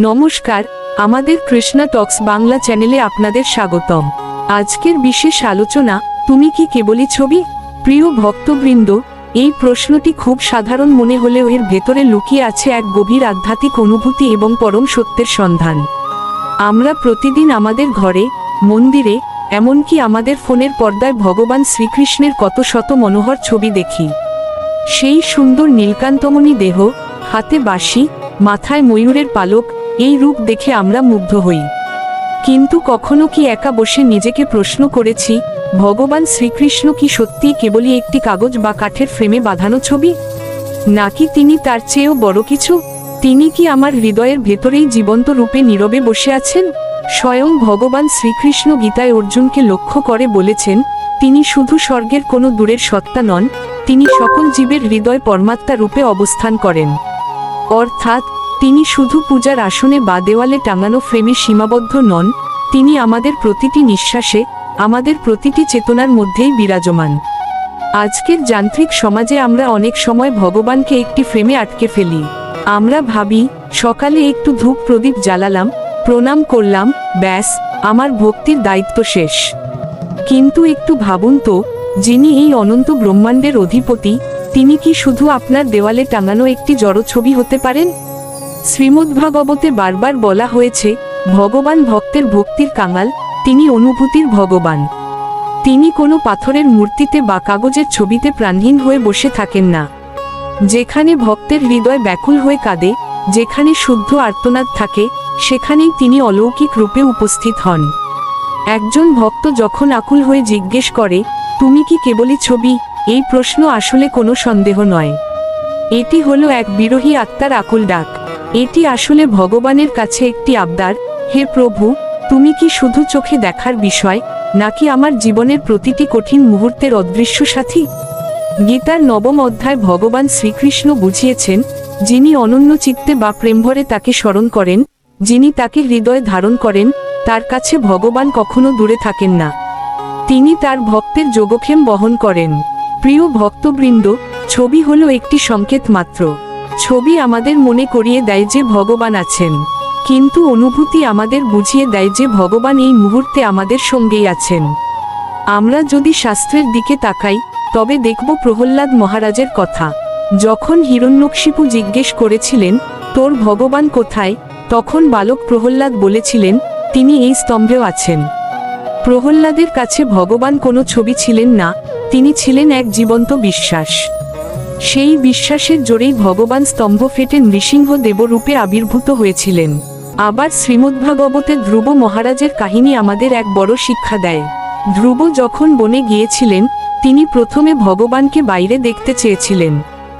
নমস্কার, আমাদের কৃষ্ণা টক্স বাংলা চ্যানেলে আপনাদের স্বাগতম। আজকের বিশেষ আলোচনা, তুমি কি কেবলই ছবি? প্রিয় ভক্তবৃন্দ, এই প্রশ্নটি খুব সাধারণ মনে হলেও এর ভেতরে লুকিয়ে আছে এক গভীর আধ্যাত্মিক অনুভূতি এবং পরম সত্যের সন্ধান। আমরা প্রতিদিন আমাদের ঘরে, মন্দিরে, এমনকি আমাদের ফোনের পর্দায় ভগবান শ্রীকৃষ্ণের কত শত মনোহর ছবি দেখি। সেই সুন্দর নীলকান্তমণি দেহ, হাতে বাঁশি, মাথায় ময়ূরের পালক, এই রূপ দেখে আমরা মুগ্ধ হই। কিন্তু কখনো কি একা বসে নিজেকে প্রশ্ন করেছি, ভগবান শ্রীকৃষ্ণ কি সত্যিই কেবলই একটি কাগজ বা কাঠের ফ্রেমে বাঁধানো ছবি, নাকি তিনি তার চেয়েও বড় কিছু? তিনি কি আমার হৃদয়ের ভেতরেই জীবন্ত রূপে নীরবে বসে আছেন? স্বয়ং ভগবান শ্রীকৃষ্ণ গীতায় অর্জুনকে লক্ষ্য করে বলেছেন, তিনি শুধু স্বর্গের কোনো দূরের সত্তা নন, তিনি সকল জীবের হৃদয় পরমাত্মা রূপে অবস্থান করেন। অর্থাৎ তিনি শুধু পূজার আসনে বা দেওয়ালে টাঙানো ফ্রেমে সীমাবদ্ধ নন, তিনি আমাদের প্রতিটি নিঃশ্বাসে, আমাদের প্রতিটি চেতনার মধ্যেই বিরাজমান। আজকের যান্ত্রিক সমাজে আমরা অনেক সময় ভগবানকে একটি ফ্রেমে আটকে ফেলি। আমরা ভাবি, সকালে একটু ধূপ প্রদীপ জ্বালালাম, প্রণাম করলাম, ব্যাস, আমার ভক্তির দায়িত্ব শেষ। কিন্তু একটু ভাবুন তো, যিনি এই অনন্ত ব্রহ্মাণ্ডের অধিপতি, তিনি কি শুধু আপনার দেওয়ালে টাঙানো একটি জড় ছবি হতে পারেন? শ্রীমদ্ভাগবতে বারবার বলা হয়েছে, ভগবান ভক্তের ভক্তির কাঙাল, তিনি অনুভূতির ভগবান। তিনি কোনো পাথরের মূর্তিতে বা কাগজের ছবিতে প্রাণহীন হয়ে বসে থাকেন না। যেখানে ভক্তের হৃদয় ব্যাকুল হয়ে কাঁদে, যেখানে শুদ্ধ আর্তনাদ থাকে, সেখানেই তিনি অলৌকিক রূপে উপস্থিত হন। একজন ভক্ত যখন আকুল হয়ে জিজ্ঞেস করে, তুমি কি কেবলই ছবি, এই প্রশ্ন আসলে কোনো সন্দেহ নয়। এটি হলো এক বিরহী আত্মার আকুল ডাক। এটি আসলে ভগবানের কাছে একটি আবদার, হে প্রভু, তুমি কি শুধু চোখে দেখার বিষয়, নাকি আমার জীবনের প্রতিটি কঠিন মুহূর্তের অদৃশ্য সাথী? গীতার 9ম অধ্যায় ভগবান শ্রীকৃষ্ণ বুঝিয়েছেন, যিনি অনন্য চিত্তে বা প্রেমভরে তাকে স্মরণ করেন, যিনি তাকে হৃদয়ে ধারণ করেন, তার কাছে ভগবান কখনো দূরে থাকেন না। তিনি তার ভক্তের যোগক্ষেম বহন করেন। প্রিয় ভক্তবৃন্দ, ছবি হলো একটি সংকেত মাত্র। ছবি আমাদের মনে করিয়ে দেয় যে ভগবান আছেন, কিন্তু অনুভূতি আমাদের বুঝিয়ে দেয় যে ভগবান এই মুহূর্তে আমাদের সঙ্গেই আছেন। আমরা যদি শাস্ত্রের দিকে তাকাই, তবে দেখব প্রহ্লাদ মহারাজের কথা। যখন হিরণ্যকশিপু জিজ্ঞেস করেছিলেন, তোর ভগবান কোথায়, তখন বালক প্রহ্লাদ বলেছিলেন, তিনি এই স্তম্ভেও আছেন। প্রহ্লাদের কাছে ভগবান কোনো ছবি ছিলেন না, তিনি ছিলেন এক জীবন্ত বিশ্বাস। সেই বিশ্বাসের জোরেই ভগবান স্তম্ভ ফেটে নৃসিংহ দেবরূপে আবির্ভূত হয়েছিলেন। আবার শ্রীমদ্ভাগবতে ধ্রুব মহারাজের কাহিনী আমাদের এক বড় শিক্ষা দেয়। ধ্রুব যখন বনে গিয়েছিলেন, তিনি প্রথমে ভগবানকে বাইরে দেখতে চেয়েছিলেন,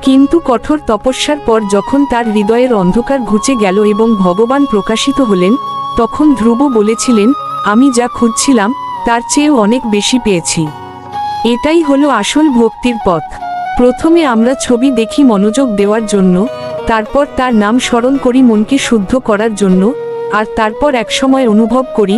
কিন্তু কঠোর তপস্যার পর যখন তার হৃদয়ের অন্ধকার ঘুচে গেল এবং ভগবান প্রকাশিত হলেন, তখন ধ্রুব বলেছিলেন, আমি যা খুঁজছিলাম তার চেয়েও অনেক বেশি পেয়েছি। এটাই হলো আসল ভক্তির পথ। প্রথমে আমরা ছবি দেখি মনোযোগ দেওয়ার জন্য, তারপর তার নাম স্মরণ করি মনকে শুদ্ধ করার জন্য, আর তারপর একসময় অনুভব করি,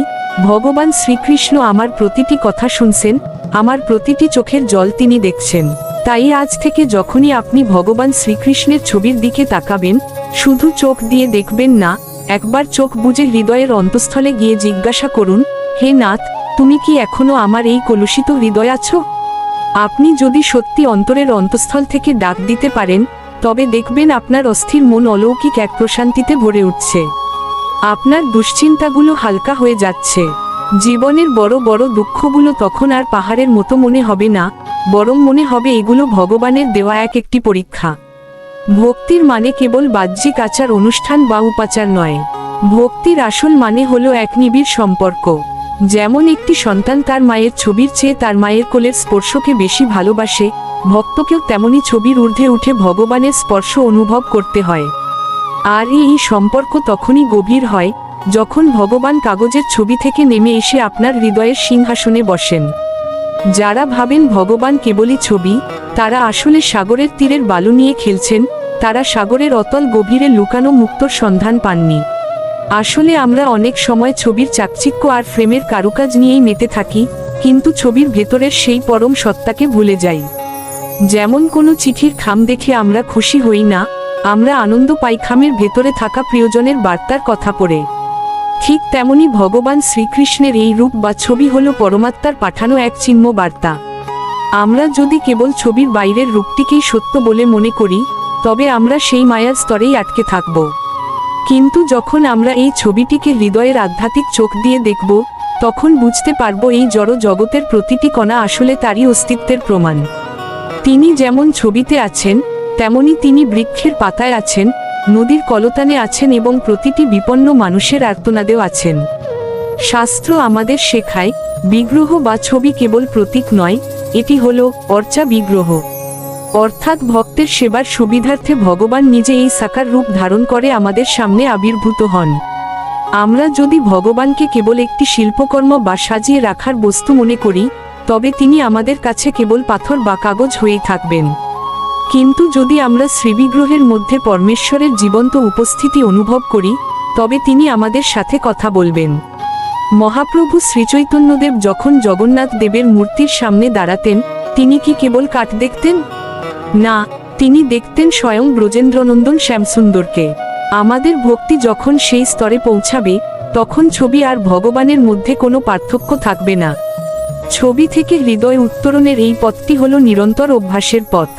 ভগবান শ্রীকৃষ্ণ আমার প্রতিটি কথা শুনছেন, আমার প্রতিটি চোখের জল তিনি দেখছেন। তাই আজ থেকে যখনই আপনি ভগবান শ্রীকৃষ্ণের ছবির দিকে তাকাবেন, শুধু চোখ দিয়ে দেখবেন না, একবার চোখ বুজে হৃদয়ের অন্তঃস্থলে গিয়ে জিজ্ঞাসা করুন, হে নাথ, তুমি কি এখনো আমার এই কলুষিত হৃদয় আছো? আপনি যদি সত্যি অন্তরের অন্তঃস্থল থেকে ডাক দিতে পারেন, তবে দেখবেন আপনার অস্থির মন অলৌকিক এক প্রশান্তিতে ভরে উঠছে। আপনার দুশ্চিন্তাগুলো হালকা হয়ে যাচ্ছে। জীবনের বড় বড় দুঃখগুলো তখন আর পাহাড়ের মতো মনে হবে না, বরং মনে হবে এগুলো ভগবানের দেওয়া একটি পরীক্ষা। ভক্তির মানে কেবল বাহ্যিক আচার অনুষ্ঠান বা উপাচার নয়। ভক্তির আসল মানে হলো এক নিবিড় সম্পর্ক। যেমন একটি সন্তান তার মায়ের ছবির চেয়ে তার মায়ের কোলের স্পর্শকে বেশি ভালোবাসে, ভক্তকেও তেমনি ছবির ঊর্ধ্বে উঠে ভগবানের স্পর্শ অনুভব করতে হয়। আর এই সম্পর্ক তখনই গভীর হয়, যখন ভগবান কাগজের ছবি থেকে নেমে এসে আপনার হৃদয়ের সিংহাসনে বসেন। যারা ভাবেন ভগবান কেবলই ছবি, তারা আসলে সাগরের তীরের বালু নিয়ে খেলছেন, তারা সাগরের অতল গভীরে লুকানো মুক্তর সন্ধান পাননি। আসলে আমরা অনেক সময় ছবির চাকচিক্য আর ফ্রেমের কারুকাজ নিয়েই মেতে থাকি, কিন্তু ছবির ভেতরের সেই পরম সত্তাকে ভুলে যাই। যেমন কোনো চিঠির খাম দেখে আমরা খুশি হই না, আমরা আনন্দ পাই খামের ভেতরে থাকা প্রিয়জনের বার্তার কথা পড়ে। ঠিক তেমনি ভগবান শ্রীকৃষ্ণের এই রূপ বা ছবি হল পরমাত্মার পাঠানো এক চিহ্ন বার্তা। আমরা যদি কেবল ছবির বাইরের রূপটিকেই সত্য বলে মনে করি, তবে আমরা সেই মায়ার স্তরেই আটকে থাকব। কিন্তু যখন আমরা এই ছবিটিকে হৃদয়ের আধ্যাত্মিক চোখ দিয়ে দেখব, তখন বুঝতে পারব এই জড় জগতের প্রতিটি কণা আসলে তারই অস্তিত্বের প্রমাণ। তিনি যেমন ছবিতে আছেন, তেমনি তিনি বৃক্ষের পাতায় আছেন, নদীর কলতানে আছেন এবং প্রতিটি বিপন্ন মানুষের আর্তনাদেও আছেন। শাস্ত্র আমাদের শেখায়, বিগ্রহ বা ছবি কেবল প্রতীক নয়, এটি হলো অর্চা বিগ্রহ। অর্থাৎ ভক্তের সেবার সুবিধার্থে ভগবান নিজে এই সাকার রূপ ধারণ করে আমাদের সামনে আবির্ভূত হন। আমরা যদি ভগবানকে কেবল একটি শিল্পকর্ম বা সাজিয়ে রাখার বস্তু মনে করি, তবে তিনি আমাদের কাছে কেবল পাথর বা কাগজ হয়েই থাকবেন। কিন্তু যদি আমরা শ্রীবিগ্রহের মধ্যে পরমেশ্বরের জীবন্ত উপস্থিতি অনুভব করি, তবে তিনি আমাদের সাথে কথা বলবেন। মহাপ্রভু শ্রীচৈতন্যদেব যখন জগন্নাথ দেবের মূর্তির সামনে দাঁড়াতেন, তিনি কি কেবল কাঠ দেখতেন? না, তিনি দেখতেন স্বয়ং ব্রজেন্দ্রনন্দন শ্যামসুন্দরকে। আমাদের ভক্তি যখন সেই স্তরে পৌঁছাবে, তখন ছবি আর ভগবানের মধ্যে কোনো পার্থক্য থাকবে না। ছবি থেকে হৃদয় উত্তরণের এই পথটি হল নিরন্তর অভ্যাসের পথ।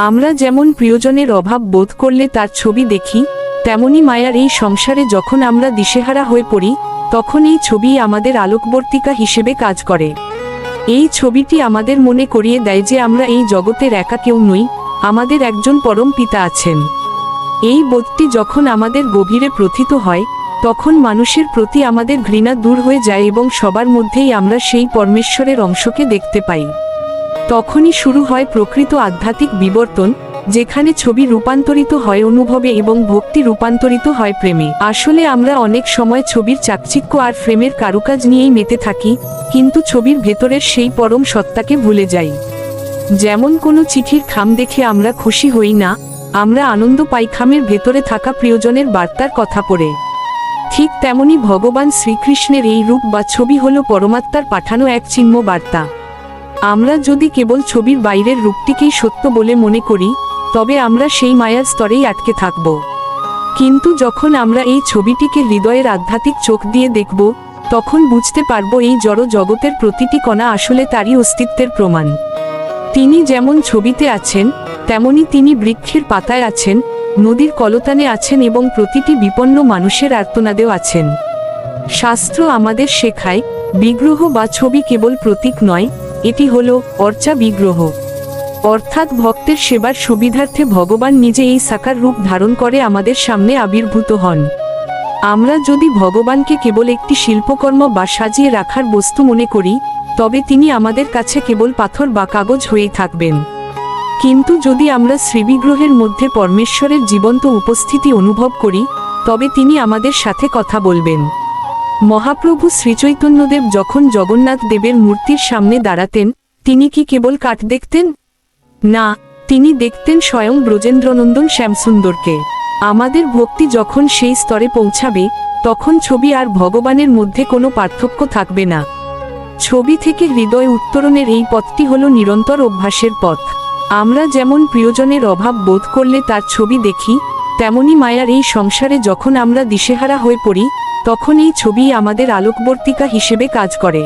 আমরা যেমন প্রিয়জনের অভাব বোধ করলে তার ছবি দেখি, তেমনি মায়ার এই সংসারে যখন আমরা দিশেহারা হয়ে পড়ি, তখন এই ছবি আমাদের আলোকবর্তিকা হিসেবে কাজ করে। এই ছবিটি আমাদের মনে করিয়ে দেয় যে আমরা এই জগতের একা কেউ নই, আমাদের একজন পরম পিতা আছেন। এই বোধটি যখন আমাদের গভীরে প্রথিত হয়, তখন মানুষের প্রতি আমাদের ঘৃণা দূর হয়ে যায় এবং সবার মধ্যেই আমরা সেই পরমেশ্বরের অংশকে দেখতে পাই। তখনই শুরু হয় প্রকৃত আধ্যাত্মিক বিবর্তন, যেখানে ছবি রূপান্তরিত হয় অনুভবে এবং ভক্তি রূপান্তরিত হয় প্রেমে। আসলে আমরা অনেক সময় ছবির চাকচিক্য আর ফ্রেমের কারুকাজ নিয়েই মেতে থাকি, কিন্তু ছবির ভেতরের সেই পরম সত্তাকে ভুলে যাই। যেমন কোনো চিঠির খাম দেখে আমরা খুশি হই না, আমরা আনন্দ পাই খামের ভেতরে থাকা প্রিয়জনের বার্তার কথা পড়ে। ঠিক তেমনি ভগবান শ্রীকৃষ্ণের এই রূপ বা ছবি হল পরমাত্মার পাঠানো এক চিহ্ন বার্তা। আমরা যদি কেবল ছবির বাইরের রূপটিকেই সত্য বলে মনে করি, তবে আমরা সেই মায়ার স্তরেই আটকে থাকব। কিন্তু যখন আমরা এই ছবিটিকে হৃদয়ের আধ্যাত্মিক চোখ দিয়ে দেখব, তখন বুঝতে পারব এই জড় জগতের প্রতিটি কণা আসলে তারই অস্তিত্বের প্রমাণ। তিনি যেমন ছবিতে আছেন, তেমনি তিনি বৃক্ষের পাতায় আছেন, নদীর কলতানে আছেন এবং প্রতিটি বিপন্ন মানুষের আর্তনাদেও আছেন। শাস্ত্র আমাদের শেখায়, বিগ্রহ বা ছবি কেবল প্রতীক নয়, এটি হলো অর্চা বিগ্রহ। অর্থাৎ ভক্তের সেবার সুবিধার্থে ভগবান নিজে এই সাকার রূপ ধারণ করে আমাদের সামনে আবির্ভূত হন। আমরা যদি ভগবানকে কেবল একটি শিল্পকর্ম বা সাজিয়ে রাখার বস্তু মনে করি, তবে তিনি আমাদের কাছে কেবল পাথর বা কাগজ হয়েই থাকবেন। কিন্তু যদি আমরা শ্রীবিগ্রহের মধ্যে পরমেশ্বরের জীবন্ত উপস্থিতি অনুভব করি, তবে তিনি আমাদের সাথে কথা বলবেন। মহাপ্রভু শ্রীচৈতন্যদেব যখন জগন্নাথ দেবের মূর্তির সামনে দাঁড়াতেন, তিনি কি কেবল কাঠ দেখতেন? না, তিনি দেখতেন স্বয়ং ব্রজেন্দ্রনন্দন শ্যামসুন্দরকে। আমাদের ভক্তি যখন সেই স্তরে পৌঁছাবে, তখন ছবি আর ভগবানের মধ্যে কোনো পার্থক্য থাকবে না। ছবি থেকে হৃদয় উত্তরণের এই পথটি হল নিরন্তর অভ্যাসের পথ। আমরা যেমন প্রিয়জনের অভাব বোধ করলে তার ছবি দেখি, তেমনি মায়ার এই সংসারে যখন আমরা দিশেহারা হয়ে পড়ি, তখন এই ছবি আমাদের আলোকবর্তিকা হিসেবে কাজ করে।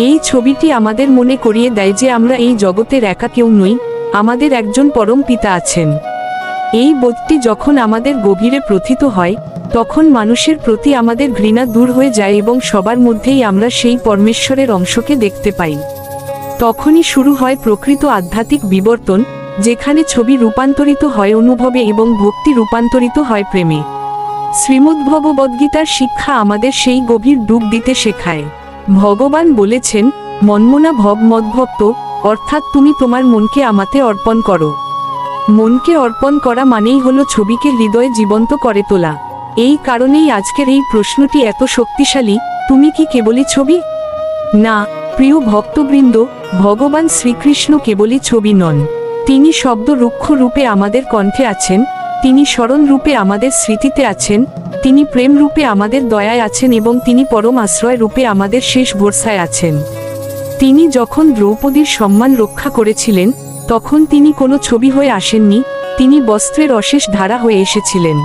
এই ছবিটি আমাদের মনে করিয়ে দেয় যে আমরা এই জগতের একা কেউ নই, আমাদের একজন পরম পিতা আছেন। এই বোধটি যখন আমাদের গভীরে প্রথিত হয়, তখন মানুষের প্রতি আমাদের ঘৃণা দূর হয়ে যায় এবং সবার মধ্যেই আমরা সেই পরমেশ্বরের অংশকে দেখতে পাই। তখনই শুরু হয় প্রকৃত আধ্যাত্মিক বিবর্তন, যেখানে ছবি রূপান্তরিত হয় অনুভবে এবং ভক্তি রূপান্তরিত হয় প্রেমে। শ্রীমদ্ভগবদ্গীতার শিক্ষা আমাদের সেই গভীর ডুব দিতে শেখায়। ভগবান বলেছেন, মন্মনা ভব মদ্ভক্ত, অর্থাৎ তুমি তোমার মনকে আমাতে অর্পণ করো। মনকে অর্পণ করা মানেই হলো ছবিকে হৃদয়ে জীবন্ত করে তোলা। এই কারণেই আজকের এই প্রশ্নটি এত শক্তিশালী, তুমি কি কেবলই ছবি? না, প্রিয় ভক্তবৃন্দ, ভগবান শ্রীকৃষ্ণ কেবলই ছবি নন। তিনি শব্দ রুক্ষ রূপে আমাদের কণ্ঠে আছেন, তিনি স্মরণ রূপে আমাদের স্মৃতিতে আছেন, তিনি প্রেম রূপে আমাদের দয়ায় আছেন এবং তিনি পরম আশ্রয় রূপে আমাদের শেষ ভরসায় আছেন। তিনি যখন দ্রৌপদীর সম্মান রক্ষা করেছিলেন, তখন তিনি কোনো ছবি হয়ে আসেননি, তিনি বস্ত্রের অশেষ ধারা হয়ে এসেছিলেন।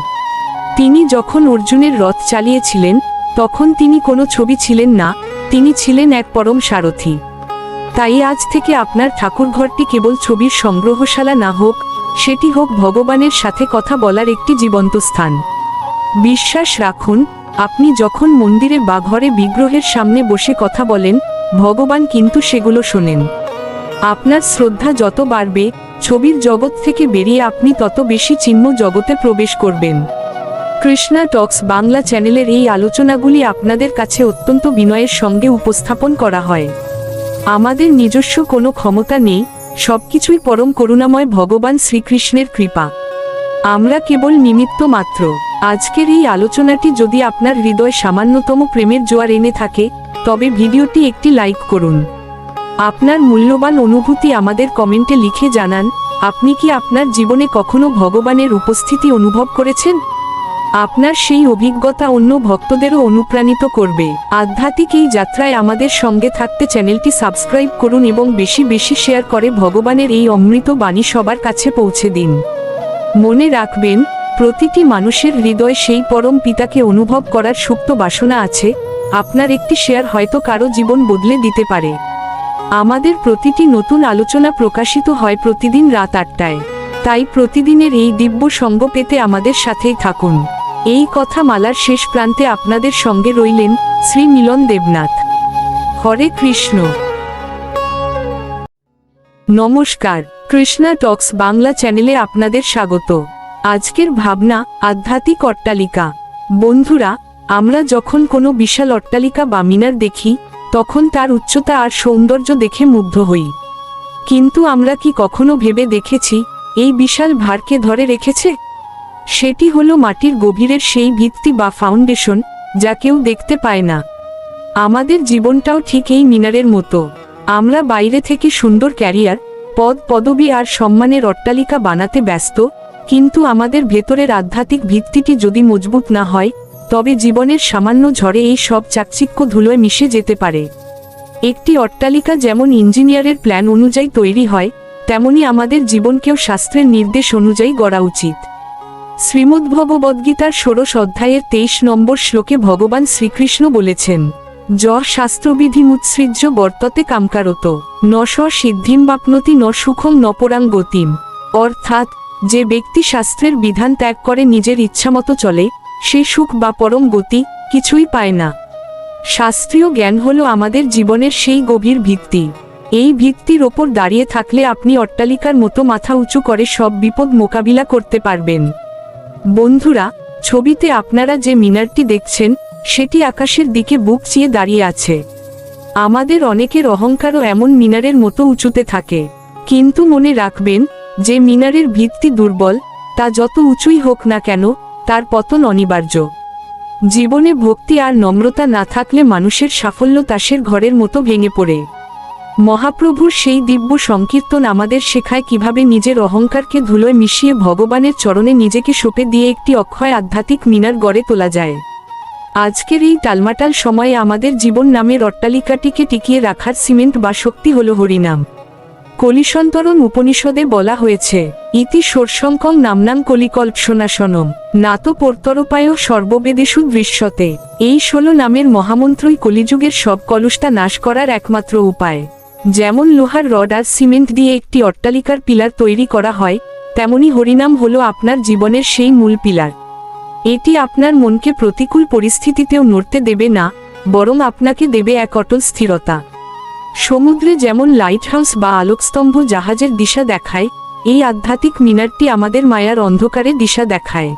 তিনি যখন অর্জুনের রথ চালিয়েছিলেন তখন তিনি কোনো ছবি ছিলেন না, তিনি ছিলেন এক পরম সারথি। তাই আজ থেকে আপনার ঠাকুরঘরটি কেবল ছবির সংগ্রহশালা না হোক, সেটি হোক ভগবানের সাথে কথা বলার একটি জীবন্ত স্থান। বিশ্বাস রাখুন, আপনি যখন মন্দিরে বা ঘরে বিগ্রহের সামনে বসে কথা বলেন, ভগবান কিন্তু সেগুলো শোনেন। আপনার শ্রদ্ধা যত বাড়বে, ছবির জগৎ থেকে বেরিয়ে আপনি তত বেশি চিন্ময় জগতে প্রবেশ করবেন। কৃষ্ণা টক্স বাংলা চ্যানেলের এই আলোচনাগুলি আপনাদের কাছে অত্যন্ত বিনয়ের সঙ্গে উপস্থাপন করা হয়। আমাদের নিজস্ব কোনো ক্ষমতা নেই, সবকিছুই পরম করুণাময় ভগবান শ্রীকৃষ্ণের কৃপা। আমরা কেবল নিমিত্ত মাত্র। আজকের এই আলোচনাটি যদি আপনার হৃদয় সামান্যতম প্রেমের জোয়ার এনে থাকে, তবে ভিডিওটি একটি লাইক করুন। আপনার মূল্যবান অনুভূতি আমাদের কমেন্টে লিখে জানান। আপনি কি আপনার জীবনে কখনো ভগবানের উপস্থিতি অনুভব করেছেন? আপনার সেই অভিজ্ঞতা অন্য ভক্তদেরও অনুপ্রাণিত করবে। আধ্যাত্মিক এই যাত্রায় আমাদের সঙ্গে থাকতে চ্যানেলটি সাবস্ক্রাইব করুন এবং বেশি বেশি শেয়ার করে ভগবানের এই অমৃত বাণী সবার কাছে পৌঁছে দিন। মনে রাখবেন, প্রতিটি মানুষের হৃদয়ে সেই পরম পিতাকে অনুভব করার সুপ্ত বাসনা আছে। আপনার একটি শেয়ার হয়তো কারো জীবন বদলে দিতে পারে। আমাদের প্রতিটি নতুন আলোচনা প্রকাশিত হয় প্রতিদিন রাত 8টায়। তাই প্রতিদিনের এই দিব্য সঙ্গ পেতে আমাদের সাথেই থাকুন। এই কথা মালার শেষ প্রান্তে আপনাদের সঙ্গে রইলেন শ্রী মিলন দেবনাথ। হরে কৃষ্ণ। নমস্কার, কৃষ্ণা টক্স বাংলা চ্যানেলে আপনাদের স্বাগত। আজকের ভাবনা, আধ্যাত্মিক অট্টালিকা। বন্ধুরা, আমরা যখন কোনো বিশাল অট্টালিকা বা মিনার দেখি, তখন তার উচ্চতা আর সৌন্দর্য দেখে মুগ্ধ হই। কিন্তু আমরা কি কখনো ভেবে দেখেছি, এই বিশাল ভারকে ধরে রেখেছে? সেটি হলো মাটির গভীরের সেই ভিত্তি বা ফাউন্ডেশন, যা কেউ দেখতে পায় না। আমাদের জীবনটাও ঠিক এই মিনারের মতো। আমরা বাইরে থেকে সুন্দর ক্যারিয়ার, পদ পদবি আর সম্মানের অট্টালিকা বানাতে ব্যস্ত, কিন্তু আমাদের ভেতরের আধ্যাত্মিক ভিত্তিটি যদি মজবুত না হয়, তবে জীবনের সামান্য ঝড়ে এই সব চাকচিক্য ধুলোয় মিশে যেতে পারে। একটি অট্টালিকা যেমন ইঞ্জিনিয়ারের প্ল্যান অনুযায়ী তৈরি হয়, তেমনি আমাদের জীবনকেও শাস্ত্রের নির্দেশ অনুযায়ী গড়া উচিত। শ্রীমদ্ভগবদ্গীতার 16 অধ্যায়ের 23 নম্বর শ্লোকে ভগবান শ্রীকৃষ্ণ বলেছেন, য শাস্ত্রবিধিমুৎসৃজ্য বর্ততে কামকারত ন স সিদ্ধিম বাপ্নতি ন সুখং ন পরাং গতিম। অর্থাৎ, যে ব্যক্তি শাস্ত্রের বিধান ত্যাগ করে নিজের ইচ্ছামতো চলে, সে সুখ বা পরম গতি কিছুই পায় না। শাস্ত্রীয় জ্ঞান হলো আমাদের জীবনের সেই গভীর ভিত্তি। এই ভিত্তির ওপর দাঁড়িয়ে থাকলে আপনি অট্টালিকার মতো মাথা উঁচু করে সব বিপদ মোকাবিলা করতে পারবেন। বন্ধুরা, ছবিতে আপনারা যে মিনারটি দেখছেন, সেটি আকাশের দিকে বুক চিয়ে দাঁড়িয়ে আছে। আমাদের অনেকের অহংকারও এমন মিনারের মতো উঁচুতে থাকে। কিন্তু মনে রাখবেন, যে মিনারের ভিত্তি দুর্বল, তা যত উঁচুই হোক না কেন, তার পতন অনিবার্য। জীবনে ভক্তি আর নম্রতা না থাকলে মানুষের সাফল্য তাসের ঘরের মতো ভেঙে পড়ে। মহাপ্রভুর সেই দিব্য সংকীর্তন আমাদের শেখায় কিভাবে নিজের অহংকারকে ধুলোয় মিশিয়ে ভগবানের চরণে নিজেকে সঁপে দিয়ে একটি অক্ষয় আধ্যাত্মিক মিনার গড়ে তোলা যায়। আজকের এই টালমাটাল সময়ে আমাদের জীবন নামের অট্টালিকাটিকে টিকিয়ে রাখার সিমেন্ট বা শক্তি হল হরিনাম। কলিসন্তরণ উপনিষদে বলা হয়েছে, ইতি ষোড়শঙ্কং নামনাং কলিকল্পসনাশনম নাতো পর্তরোপায় সর্ববেদেষু দৃশ্যতে। এই 16 নামের মহামন্ত্রই কলিযুগের সব কলুষতা নাশ করার একমাত্র উপায়। যেমন লোহার রড আর সিমেন্ট দিয়ে একটি অট্টালিকার পিলার তৈরি করা হয়, তেমনি হরিনাম হলো আপনার জীবনের সেই মূল পিলার। এটি আপনার মনকে প্রতিকূল পরিস্থিতিতেও নড়তে দেবে না, বরং আপনাকে দেবে এক অটল স্থিরতা। সমুদ্রে যেমন লাইটহাউস বা আলোকস্তম্ভ জাহাজের দিশা দেখায়, এই আধ্যাত্মিক মিনারটি আমাদের মায়ার অন্ধকারে দিশা দেখায়।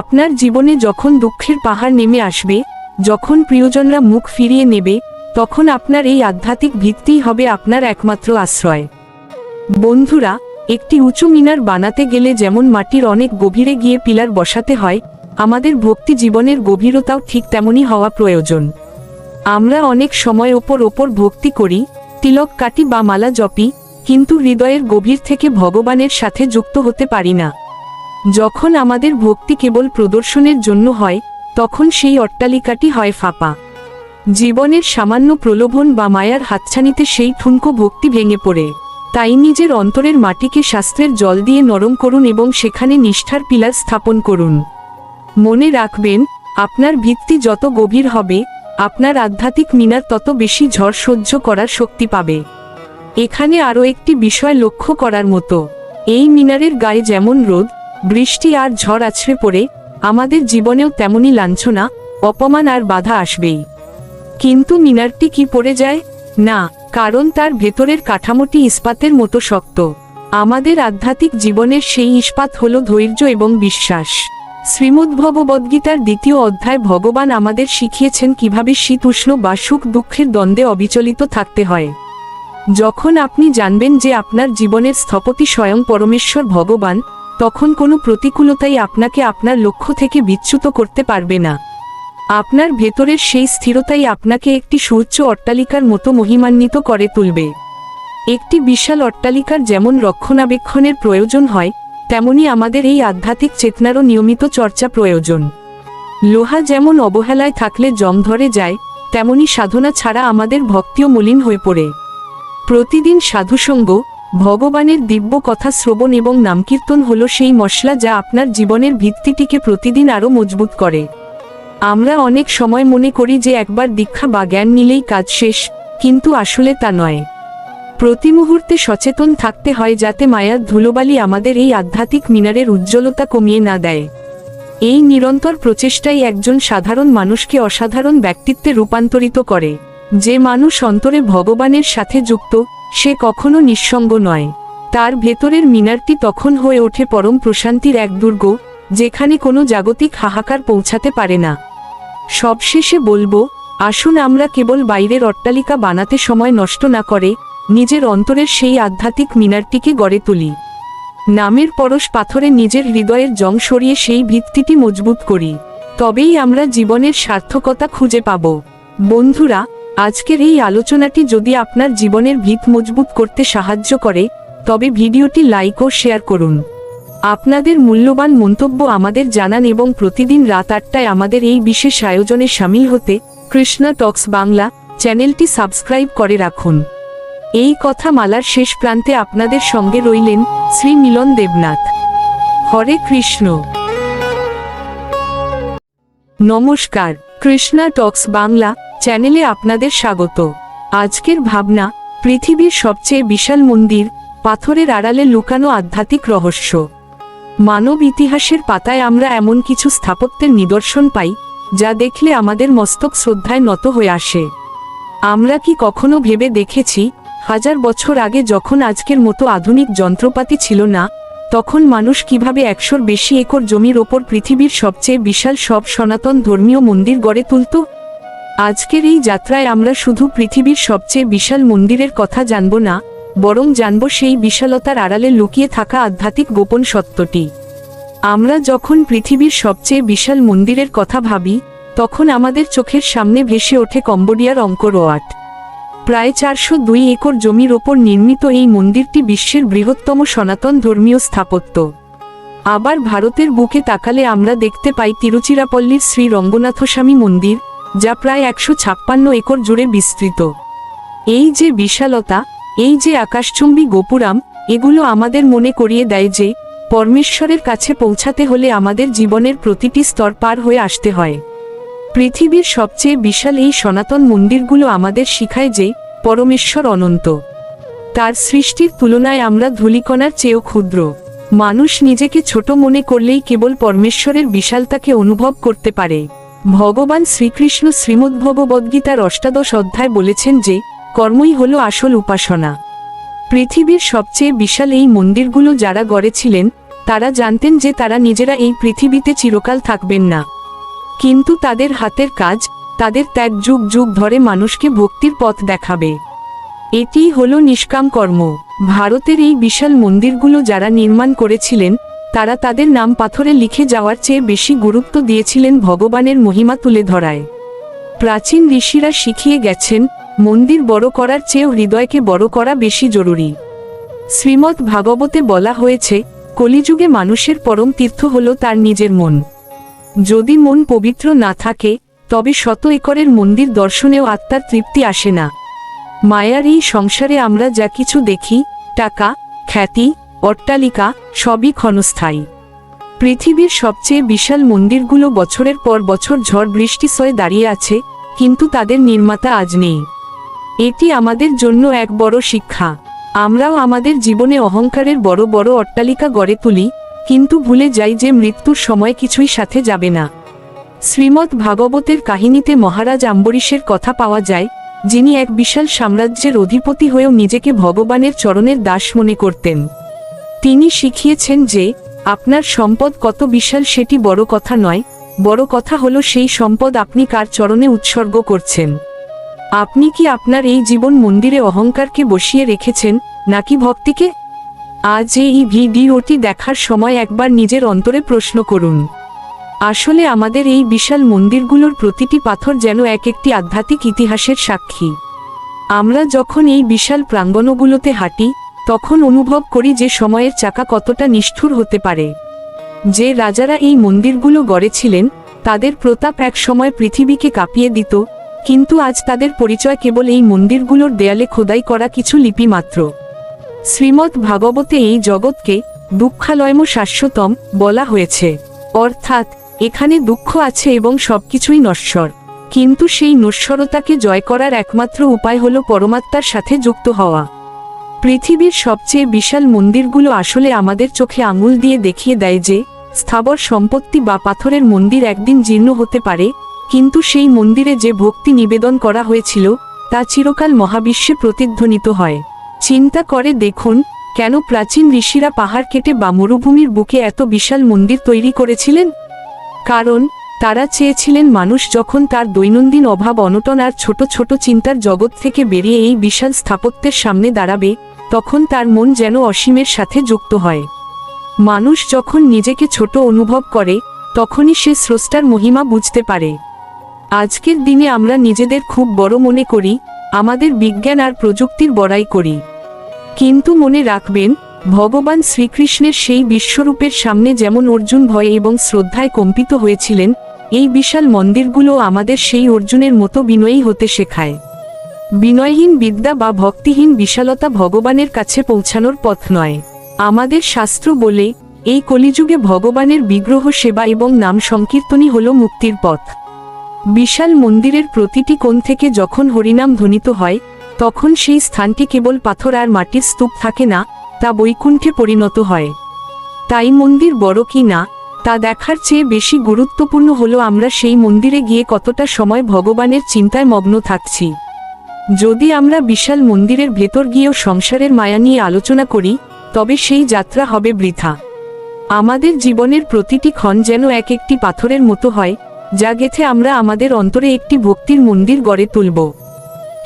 আপনার জীবনে যখন দুঃখের পাহাড় নেমে আসবে, যখন প্রিয়জনরা মুখ ফিরিয়ে নেবে, তখন আপনার এই আধ্যাত্মিক ভিত্তিই হবে আপনার একমাত্র আশ্রয়। বন্ধুরা, একটি উঁচু মিনার বানাতে গেলে যেমন মাটির অনেক গভীরে গিয়ে পিলার বসাতে হয়, আমাদের ভক্তি জীবনের গভীরতাও ঠিক তেমনই হওয়া প্রয়োজন। আমরা অনেক সময় ওপর ভক্তি করি, তিলক কাটি বা মালা জপি, কিন্তু হৃদয়ের গভীর থেকে ভগবানের সাথে যুক্ত হতে পারি না। যখন আমাদের ভক্তি কেবল প্রদর্শনের জন্য হয়, তখন সেই অট্টালিকাটি হয় ফাঁপা। জীবনের সামান্য প্রলোভন বা মায়ার হাতছানিতে সেই ঠুনকো ভক্তি ভেঙে পড়ে। তাই নিজের অন্তরের মাটিকে শাস্ত্রের জল দিয়ে নরম করুন এবং সেখানে নিষ্ঠার পিলার স্থাপন করুন। মনে রাখবেন, আপনার ভিত্তি যত গভীর হবে, আপনার আধ্যাত্মিক মিনার তত বেশি ঝড় সহ্য করার শক্তি পাবে। এখানে আরও একটি বিষয় লক্ষ্য করার মতো, এই মিনারের গায়ে যেমন রোদ, বৃষ্টি আর ঝড় আছড়ে পড়ে, আমাদের জীবনেও তেমনি লাঞ্ছনা, অপমান আর বাধা আসবেই। কিন্তু মিনারটি কি পড়ে যায়? না, কারণ তার ভেতরের কাঠামোটি ইস্পাতের মতো শক্ত। আমাদের আধ্যাত্মিক জীবনের সেই ইস্পাত হল ধৈর্য এবং বিশ্বাস। শ্রীমদ্ভগবদ্গীতার 2য় অধ্যায় ভগবান আমাদের শিখিয়েছেন কিভাবে শীত উষ্ণ বা সুখ দুঃখের দ্বন্দ্বে অবিচলিত থাকতে হয়। যখন আপনি জানবেন যে আপনার জীবনের স্থপতি স্বয়ং পরমেশ্বর ভগবান, তখন কোনো প্রতিকূলতাই আপনাকে আপনার লক্ষ্য থেকে বিচ্যুত করতে পারবে না। আপনার ভেতরের সেই স্থিরতাই আপনাকে একটি সুউচ্চ অট্টালিকার মতো মহিমান্বিত করে তুলবে। একটি বিশাল অট্টালিকার যেমন রক্ষণাবেক্ষণের প্রয়োজন হয়, তেমনি আমাদের এই আধ্যাত্মিক চেতনারও নিয়মিত চর্চা প্রয়োজন। লোহা যেমন অবহেলায় থাকলে জং ধরে যায়, তেমনি সাধনা ছাড়া আমাদের ভক্তিও মলিন হয়ে পড়ে। প্রতিদিন সাধুসঙ্গ, ভগবানের দিব্য কথা শ্রবণ এবং নামকীর্তন হল সেই মশলা যা আপনার জীবনের ভিত্তিটিকে প্রতিদিন আরও মজবুত করে। আমরা অনেক সময় মনে করি যে একবার দীক্ষা বা জ্ঞান নিলেই কাজ শেষ, কিন্তু আসলে তা নয়। প্রতি মুহূর্তে সচেতন থাকতে হয় যাতে মায়ার ধুলোবালি আমাদের এই আধ্যাত্মিক মিনারের উজ্জ্বলতা কমিয়ে না দেয়। এই নিরন্তর প্রচেষ্টাই একজন সাধারণ মানুষকে অসাধারণ ব্যক্তিত্বে রূপান্তরিত করে। যে মানুষ অন্তরে ভগবানের সাথে যুক্ত, সে কখনো নিঃসঙ্গ নয়। তার ভেতরের মিনারটি তখন হয়ে ওঠে পরম প্রশান্তির এক দুর্গ, যেখানে কোনো জাগতিক হাহাকার পৌঁছাতে পারে না। সবশেষে বলবো, আসুন আমরা কেবল বাইরের অট্টালিকা বানাতে সময় নষ্ট না করে নিজের অন্তরের সেই আধ্যাত্মিক মিনারটিকে গড়ে তুলি। নামের পরশ পাথরে নিজের হৃদয়ের জং সরিয়ে সেই ভিত্তিটি মজবুত করি, তবেই আমরা জীবনের সার্থকতা খুঁজে পাব। বন্ধুরা, আজকের এই আলোচনাটি যদি আপনার জীবনের ভিত মজবুত করতে সাহায্য করে, তবে ভিডিওটি লাইক ও শেয়ার করুন। আপনাদের মূল্যবান মন্তব্য আমাদের জানান এবং প্রতিদিন রাত 8টায় আমাদের এই বিশেষ আয়োজনে শামিল হতে কৃষ্ণা টক্স বাংলা চ্যানেলটি সাবস্ক্রাইব করে রাখুন। এই কথা মালার শেষ প্রান্তে আপনাদের সঙ্গে রইলেন শ্রী মিলন দেবনাথ। হরে কৃষ্ণ। নমস্কার, কৃষ্ণা টক্স বাংলা চ্যানেলে আপনাদের স্বাগত। আজকের ভাবনা, পৃথিবীর সবচেয়ে বিশাল মন্দির, পাথরের আড়ালে লুকানো আধ্যাত্মিক রহস্য। মানব ইতিহাসের পাতায় আমরা এমন কিছু স্থাপত্যের নিদর্শন পাই, যা দেখলে আমাদের মস্তক শ্রদ্ধায় নত হয়ে আসে। আমরা কি কখনো ভেবে দেখেছি, 1000 বছর আগে যখন আজকের মতো আধুনিক যন্ত্রপাতি ছিল না, তখন মানুষ কিভাবে 100-র বেশি একর জমির ওপর পৃথিবীর সবচেয়ে বিশাল সব সনাতন ধর্মীয় মন্দির গড়ে তুলত? আজকের এই যাত্রায় আমরা শুধু পৃথিবীর সবচেয়ে বিশাল মন্দিরের কথা জানব না, বরং জানব সেই বিশালতার আড়ালে লুকিয়ে থাকা আধ্যাত্মিক গোপন সত্যটি। আমরা যখন পৃথিবীর সবচেয়ে বিশাল মন্দিরের কথা ভাবি, তখন আমাদের চোখের সামনে ভেসে ওঠে কম্বোডিয়ার অঙ্কর ওয়াট। প্রায় 402 একর জমির ওপর নির্মিত এই মন্দিরটি বিশ্বের বৃহত্তম সনাতন ধর্মীয় স্থাপত্য। আবার ভারতের বুকে তাকালে আমরা দেখতে পাই তিরুচিরাপল্লীর শ্রী রঙ্গনাথস্বামী মন্দির, যা প্রায় 156 একর জুড়ে বিস্তৃত। এই যে বিশালতা, এই যে আকাশচুম্বী গোপুরাম, এগুলো আমাদের মনে করিয়ে দেয় যে পরমেশ্বরের কাছে পৌঁছাতে হলে আমাদের জীবনের প্রতিটি স্তর পার হয়ে আসতে হয়। পৃথিবীর সবচেয়ে বিশাল এই সনাতন মন্দিরগুলো আমাদের শিখায় যে পরমেশ্বর অনন্ত। তার সৃষ্টির তুলনায় আমরা ধূলিকণার চেয়েও ক্ষুদ্র। মানুষ নিজেকে ছোট মনে করলেই কেবল পরমেশ্বরের বিশালতাকে অনুভব করতে পারে। ভগবান শ্রীকৃষ্ণ শ্রীমদ্ভগবদ্গীতার 8দশ অধ্যায় বলেছেন যে কর্মই হলো আসল উপাসনা। পৃথিবীর সবচেয়ে বিশাল এই মন্দিরগুলো যারা গড়েছিলেন, তারা জানতেন যে তারা নিজেরা এই পৃথিবীতে চিরকাল থাকবেন না। কিন্তু তাদের হাতের কাজ, তাদের ত্যাগ যুগ যুগ ধরে মানুষকে ভক্তির পথ দেখাবে। এটিই হলো নিষ্কাম কর্ম। ভারতের এই বিশাল মন্দিরগুলো যারা নির্মাণ করেছিলেন, তারা তাদের নাম পাথরে লিখে যাওয়ার চেয়ে বেশি গুরুত্ব দিয়েছিলেন ভগবানের মহিমা তুলে ধরায়। প্রাচীন ঋষিরা শিখিয়ে গেছেন, মন্দির বড় করার চেয়েও হৃদয়কে বড় করা বেশি জরুরি। শ্রীমদ্ ভাগবতে বলা হয়েছে, কলিযুগে মানুষের পরম তীর্থ হল তার নিজের মন। যদি মন পবিত্র না থাকে, তবে 100 একরের মন্দির দর্শনেও আত্মার তৃপ্তি আসে না। মায়ার এই সংসারে আমরা যা কিছু দেখি, টাকা, খ্যাতি, অট্টালিকা সবই ক্ষণস্থায়ী। পৃথিবীর সবচেয়ে বিশাল মন্দিরগুলো বছরের পর বছর ঝড় বৃষ্টি সয়ে দাঁড়িয়ে আছে, কিন্তু তাদের নির্মাতা আজ নেই। এটি আমাদের জন্য এক বড় শিক্ষা। আমরাও আমাদের জীবনে অহংকারের বড় বড় অট্টালিকা গড়ে তুলি, কিন্তু ভুলে যাই যে মৃত্যুর সময় কিছুই সাথে যাবে না। শ্রীমদ্ ভাগবতের কাহিনীতে মহারাজ আম্বরীশের কথা পাওয়া যায়, যিনি এক বিশাল সাম্রাজ্যের অধিপতি হয়েও নিজেকে ভগবানের চরণের দাস মনে করতেন। তিনি শিখিয়েছেন যে আপনার সম্পদ কত বিশাল সেটি বড় কথা নয়, বড় কথা হলো সেই সম্পদ আপনি কার চরণে উৎসর্গ করছেন। আপনি কি আপনার এই জীবন মন্দিরে অহংকারকে বসিয়ে রেখেছেন, নাকি ভক্তিকে? আজ এই ভিডিওটি দেখার সময় একবার নিজের অন্তরে প্রশ্ন করুন। আসলে আমাদের এই বিশাল মন্দিরগুলোর প্রতিটি পাথর যেন এক একটি আধ্যাত্মিক ইতিহাসের সাক্ষী। আমরা যখন এই বিশাল প্রাঙ্গণগুলোতে হাঁটি, তখন অনুভব করি যে সময়ের চাকা কতটা নিষ্ঠুর হতে পারে। যে রাজারা এই মন্দিরগুলো গড়েছিলেন, তাদের প্রতাপ এক সময় পৃথিবীকে কাঁপিয়ে দিত, কিন্তু আজ তাদের পরিচয় কেবল এই মন্দিরগুলোর দেয়ালে খোদাই করা কিছু লিপি মাত্র। শ্রীমদ্ ভাগবতে এই জগৎকে দুঃখালয়ম শাশ্বতম বলা হয়েছে, অর্থাৎ এখানে দুঃখ আছে এবং সবকিছুই নশ্বর। কিন্তু সেই নশ্বরতাকে জয় করার একমাত্র উপায় হলো পরমাত্মার সাথে যুক্ত হওয়া। পৃথিবীর সবচেয়ে বিশাল মন্দিরগুলো আসলে আমাদের চোখে আঙুল দিয়ে দেখিয়ে দেয় যে স্থাবর সম্পত্তি বা পাথরের মন্দির একদিন জীর্ণ হতে পারে, কিন্তু সেই মন্দিরে যে ভক্তি নিবেদন করা হয়েছিল তা চিরকাল মহাবিশ্বে প্রতিধ্বনিত হয়। চিন্তা করে দেখুন, কেন প্রাচীন ঋষিরা পাহাড় কেটে বা মরুভূমির বুকে এত বিশাল মন্দির তৈরি করেছিলেন? কারণ তারা চেয়েছিলেন মানুষ যখন তার দৈনন্দিন অভাব অনটন আর ছোট ছোট চিন্তার জগৎ থেকে বেরিয়ে এই বিশাল স্থাপত্যের সামনে দাঁড়াবে, তখন তার মন যেন অসীমের সাথে যুক্ত হয়। মানুষ যখন নিজেকে ছোট অনুভব করে, তখনই সে স্রষ্টার মহিমা বুঝতে পারে। আজকের দিনে আমরা নিজেদের খুব বড় মনে করি, আমাদের বিজ্ঞান আর প্রযুক্তির বড়াই করি। কিন্তু মনে রাখবেন, ভগবান শ্রীকৃষ্ণের সেই বিশ্বরূপের সামনে যেমন অর্জুন ভয়ে এবং শ্রদ্ধায় কম্পিত হয়েছিলেন, এই বিশাল মন্দিরগুলো আমাদের সেই অর্জুনের মতো বিনয়ী হতে শেখায়। বিনয়হীন বিদ্যা বা ভক্তিহীন বিশালতা ভগবানের কাছে পৌঁছানোর পথ নয়। আমাদের শাস্ত্র বলে, এই কলিযুগে ভগবানের বিগ্রহ সেবা এবং নাম সংকীর্তনই হল মুক্তির পথ। বিশাল মন্দিরের প্রতিটি কোণ থেকে যখন হরিনাম ধ্বনিত হয়, তখন সেই স্থানটি কেবল পাথর আর মাটির স্তূপ থাকে না, তা বৈকুণ্ঠে পরিণত হয়। তাই মন্দির বড় কি না তা দেখার চেয়ে বেশি গুরুত্বপূর্ণ হলো আমরা সেই মন্দিরে গিয়ে কতটা সময় ভগবানের চিন্তায় মগ্ন থাকছি। যদি আমরা বিশাল মন্দিরের ভেতর গিয়েও সংসারের মায়া নিয়ে আলোচনা করি, তবে সেই যাত্রা হবে বৃথা। আমাদের জীবনের প্রতিটি ক্ষণ যেন এক একটি পাথরের মতো হয়, যা গেথে আমরা আমাদের অন্তরে একটি ভক্তির মন্দির গড়ে তুলব।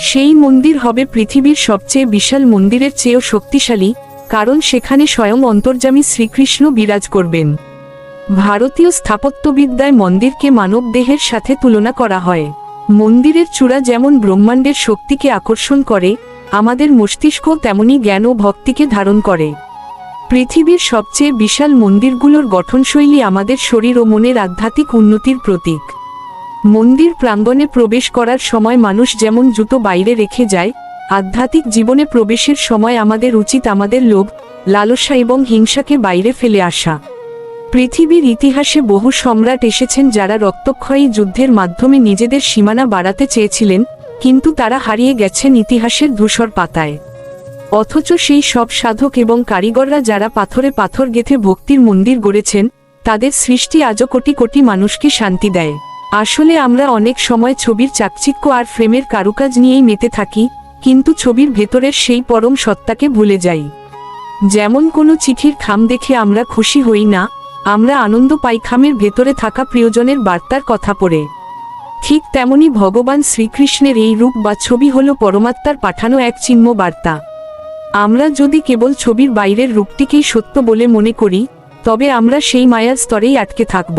সেই মন্দির হবে পৃথিবীর সবচেয়ে বিশাল মন্দিরের চেয়েও শক্তিশালী, কারণ সেখানে স্বয়ং অন্তর্যামী শ্রীকৃষ্ণ বিরাজ করবেন। ভারতীয় স্থাপত্যবিদ্যায় মন্দিরকে মানব দেহের সাথে তুলনা করা হয়। মন্দিরের চূড়া যেমন ব্রহ্মাণ্ডের শক্তিকে আকর্ষণ করে, আমাদের মস্তিষ্ক তেমনি জ্ঞান ও ভক্তিকে ধারণ করে। পৃথিবীর সবচেয়ে বিশাল মন্দিরগুলোর গঠনশৈলী আমাদের শরীর ও মনের আধ্যাত্মিক উন্নতির প্রতীক। মন্দির প্রাঙ্গণে প্রবেশ করার সময় মানুষ যেমন জুতো বাইরে রেখে যায়, আধ্যাত্মিক জীবনে প্রবেশের সময় আমাদের উচিত আমাদের লোভ, লালসা এবং হিংসাকে বাইরে ফেলে আসা। পৃথিবীর ইতিহাসে বহু সম্রাট এসেছেন যারা রক্তক্ষয়ী যুদ্ধের মাধ্যমে নিজেদের সীমানা বাড়াতে চেয়েছিলেন, কিন্তু তারা হারিয়ে গেছেন ইতিহাসের ধূসর পাতায়। অথচ সেই সব সাধক এবং কারিগররা যারা পাথরে পাথর গেঁথে ভক্তির মন্দির গড়েছেন, তাদের সৃষ্টি আজও কোটি কোটি মানুষকে শান্তি দেয়। আসলে আমরা অনেক সময় ছবির চাকচিক্য আর ফ্রেমের কারুকাজ নিয়েই মেতে থাকি, কিন্তু ছবির ভেতরের সেই পরম সত্তাকে ভুলে যাই। যেমন কোনো চিঠির খাম দেখে আমরা খুশি হই না, আমরা আনন্দ পাই খামের ভেতরে থাকা প্রিয়জনের বার্তার কথা পড়ে। ঠিক তেমনি ভগবান শ্রীকৃষ্ণের এই রূপ বা ছবি হল পরমাত্মার পাঠানো এক চিহ্ন বার্তা। আমরা যদি কেবল ছবির বাইরের রূপটিকেই সত্য বলে মনে করি, তবে আমরা সেই মায়ার স্তরেই আটকে থাকব।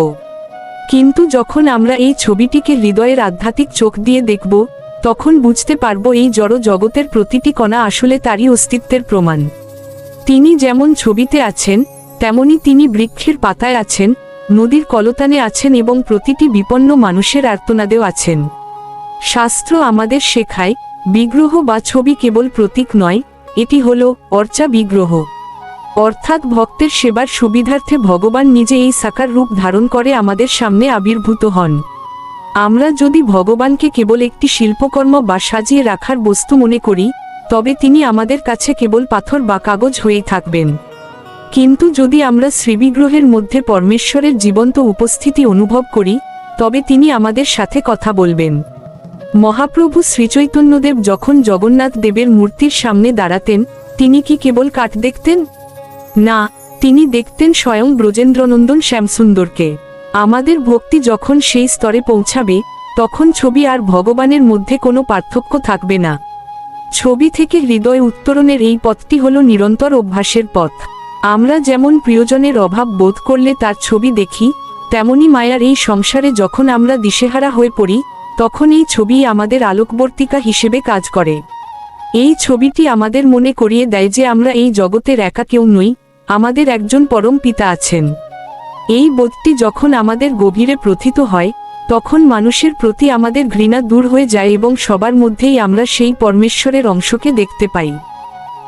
কিন্তু যখন আমরা এই ছবিটিকে হৃদয়ের আধ্যাত্মিক চোখ দিয়ে দেখব, তখন বুঝতে পারব এই জড় জগতের প্রতিটি কণা আসলে তারই অস্তিত্বের প্রমাণ। তিনি যেমন ছবিতে আছেন, তেমনি তিনি বৃক্ষের পাতায় আছেন, নদীর কলতানে আছেন এবং প্রতিটি বিপন্ন মানুষের আর্তনাদেও আছেন। শাস্ত্র আমাদের শেখায়, বিগ্রহ বা ছবি কেবল প্রতীক নয়, এটি হলো অর্চা বিগ্রহ, অর্থাৎ ভক্তের সেবার সুবিধার্থে ভগবান নিজে এই সাকার রূপ ধারণ করে আমাদের সামনে আবির্ভূত হন। আমরা যদি ভগবানকে কেবল একটি শিল্পকর্ম বা সাজিয়ে রাখার বস্তু মনে করি, তবে তিনি আমাদের কাছে কেবল পাথর বা কাগজ হয়েই থাকবেন। কিন্তু যদি আমরা শ্রীবিগ্রহের মধ্যে পরমেশ্বরের জীবন্ত উপস্থিতি অনুভব করি, তবে তিনি আমাদের সাথে কথা বলবেন। মহাপ্রভু শ্রীচৈতন্যদেব যখন জগন্নাথ দেবের মূর্তির সামনে দাঁড়াতেন, তিনি কি কেবল কাঠ দেখতেন? না, তিনি দেখতেন স্বয়ং ব্রজেন্দ্রনন্দন শ্যামসুন্দরকে। আমাদের ভক্তি যখন সেই স্তরে পৌঁছাবে, তখন ছবি আর ভগবানের মধ্যে কোনো পার্থক্য থাকবে না। ছবি থেকে হৃদয় উত্তরণের এই পথটি হল নিরন্তর অভ্যাসের পথ। আমরা যেমন প্রিয়জনের অভাব বোধ করলে তার ছবি দেখি, তেমনি মায়ার এই সংসারে যখন আমরা দিশেহারা হয়ে পড়ি, তখন এই ছবি আমাদের আলোকবর্তিকা হিসেবে কাজ করে। এই ছবিটি আমাদের মনে করিয়ে দেয় যে আমরা এই জগতের একা কেউ নই, আমাদের একজন পরম পিতা আছেন। এই বোধটি যখন আমাদের গভীরে প্রথিত হয়, তখন মানুষের প্রতি আমাদের ঘৃণা দূর হয়ে যায় এবং সবার মধ্যেই আমরা সেই পরমেশ্বরের অংশকে দেখতে পাই।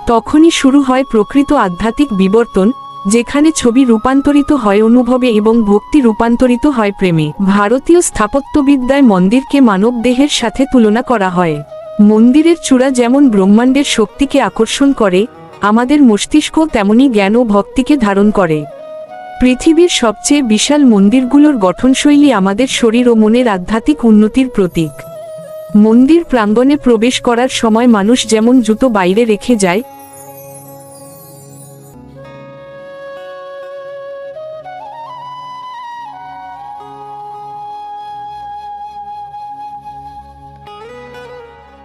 তখনই শুরু হয় প্রকৃত আধ্যাত্মিক বিবর্তন, যেখানে ছবি রূপান্তরিত হয় অনুভবে এবং ভক্তি রূপান্তরিত হয় প্রেমে। ভারতীয় স্থাপত্যবিদ্যায় মন্দিরকে মানব দেহের সাথে তুলনা করা হয়। মন্দিরের চূড়া যেমন ব্রহ্মাণ্ডের শক্তিকে আকর্ষণ করে, আমাদের মস্তিষ্ক তেমনি জ্ঞান ও ভক্তিকে ধারণ করে। পৃথিবীর সবচেয়ে বিশাল মন্দিরগুলোর গঠনশৈলী আমাদের শরীর ও মনের আধ্যাত্মিক উন্নতির প্রতীক। মন্দির প্রাঙ্গণে প্রবেশ করার সময় মানুষ যেমন জুতো বাইরে রেখে যায়,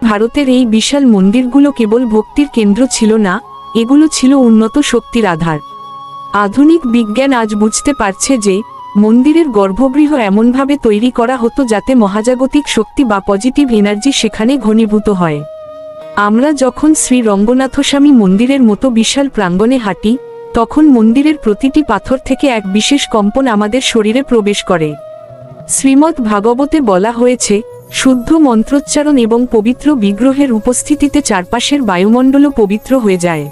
ভারতের এই বিশাল মন্দিরগুলো কেবল ভক্তির কেন্দ্র ছিল না, এগুলো ছিল উন্নত শক্তির আধার। আধুনিক বিজ্ঞান আজ বুঝতে পারছে যে মন্দিরের গর্ভগৃহ এমনভাবে তৈরি করা হতো যাতে মহাজাগতিক শক্তি বা পজিটিভ এনার্জি সেখানে ঘনীভূত হয়। আমরা যখন শ্রী রঙ্গনাথস্বামী মন্দিরের মতো বিশাল প্রাঙ্গণে হাঁটি, তখন মন্দিরের প্রতিটি পাথর থেকে এক বিশেষ কম্পন আমাদের শরীরে প্রবেশ করে। শ্রীমদ্ ভাগবতে বলা হয়েছে, শুদ্ধ মন্ত্রোচ্চারণ এবং পবিত্র বিগ্রহের উপস্থিতিতে চারপাশের বায়ুমণ্ডলও পবিত্র হয়ে যায়।